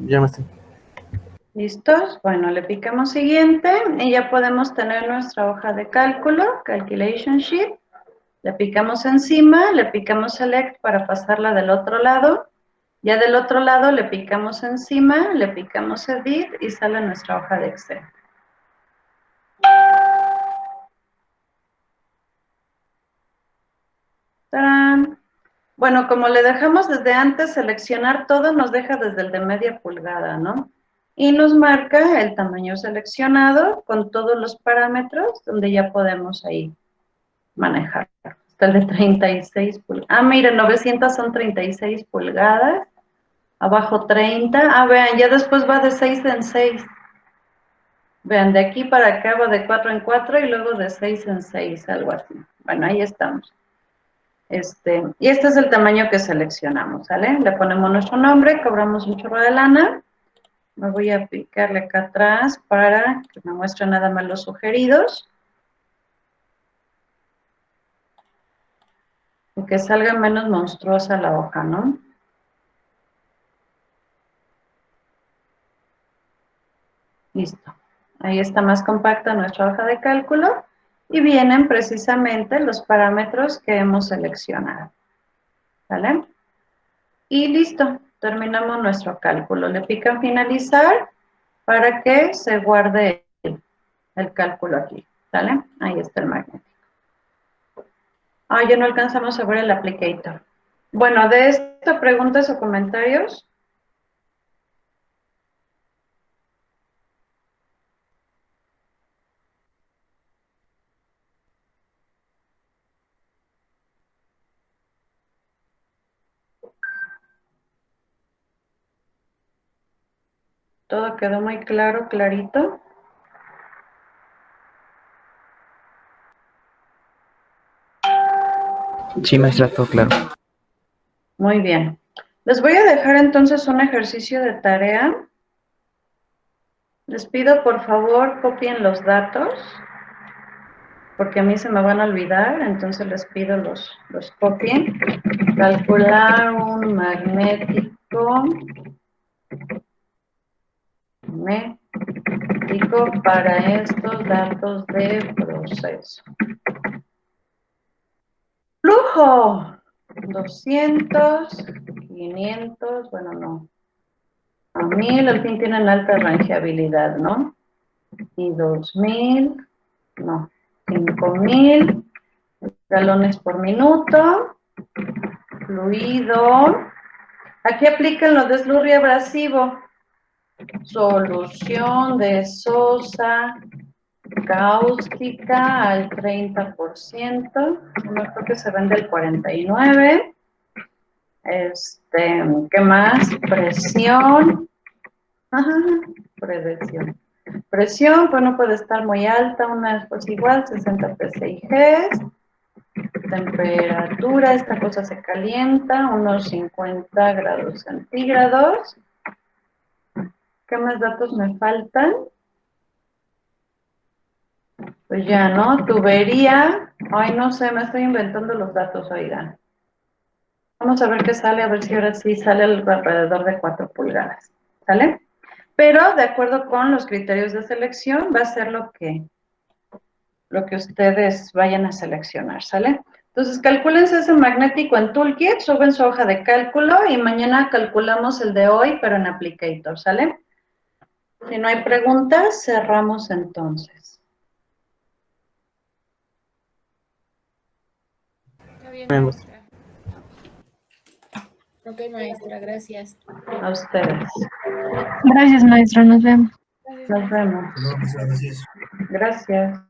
Ya me estoy. ¿Listos? Bueno, le picamos siguiente y ya podemos tener nuestra hoja de cálculo, Calculation Sheet. Le picamos encima, le picamos Select para pasarla del otro lado. Ya del otro lado le picamos encima, le picamos Edit y sale nuestra hoja de Excel. ¡Tarán! Bueno, como le dejamos desde antes seleccionar todo, nos deja desde el de media pulgada, ¿no? Y nos marca el tamaño seleccionado con todos los parámetros donde ya podemos ahí manejar. Está el de 36 pulgadas. Ah, miren, 900 son 36 pulgadas. Abajo 30. Ah, vean, ya después va de 6 en 6. Vean, de aquí para acá va de 4 en 4 y luego de 6 en 6, algo así. Bueno, ahí estamos. Y este es el tamaño que seleccionamos, ¿sale? Le ponemos nuestro nombre, cobramos un chorro de lana. Me voy a picarle acá atrás para que me muestre nada más los sugeridos. Y que salga menos monstruosa la hoja, ¿no? Listo. Ahí está más compacta nuestra hoja de cálculo y vienen precisamente los parámetros que hemos seleccionado. ¿Vale? Y listo, terminamos nuestro cálculo. Le pican finalizar para que se guarde el cálculo aquí. ¿Vale? Ahí está el magnético. Ah, ya no alcanzamos a ver el applicator. Bueno, de esto, preguntas o comentarios. Todo quedó muy claro, clarito. Sí, maestra, todo claro. Muy bien. Les voy a dejar entonces un ejercicio de tarea. Les pido por favor copien los datos, porque a mí se me van a olvidar, entonces les pido los copien. Calcular un magnético para estos datos de proceso. Flujo. 200, 500, bueno, no. A 1000, al fin tienen alta rangeabilidad, ¿no? Y 2000, no. 5000 galones por minuto. Fluido. Aquí aplican lo de Slurry abrasivo. Solución de sosa cáustica al 30%. No creo que se vende el 49%. ¿Qué más? Presión. Ajá, presión. Presión, pues no puede estar muy alta, una pues igual, 60 psi. Temperatura, esta cosa se calienta, unos 50 grados centígrados. ¿Qué más datos me faltan? Pues ya, ¿no? Tubería. Ay, no sé, me estoy inventando los datos, oigan. Vamos a ver qué sale, a ver si ahora sí sale alrededor de 4 pulgadas. ¿Sale? Pero de acuerdo con los criterios de selección, va a ser lo que ustedes vayan a seleccionar, ¿sale? Entonces, calcúlense ese magnético en Toolkit, suben su hoja de cálculo y mañana calculamos el de hoy, pero en Applicator, ¿sale? Si no hay preguntas, cerramos entonces. Está bien, maestra. Ok, maestra, gracias. A ustedes. Gracias, maestro. Nos vemos. Nos vemos. Muchas gracias. Gracias.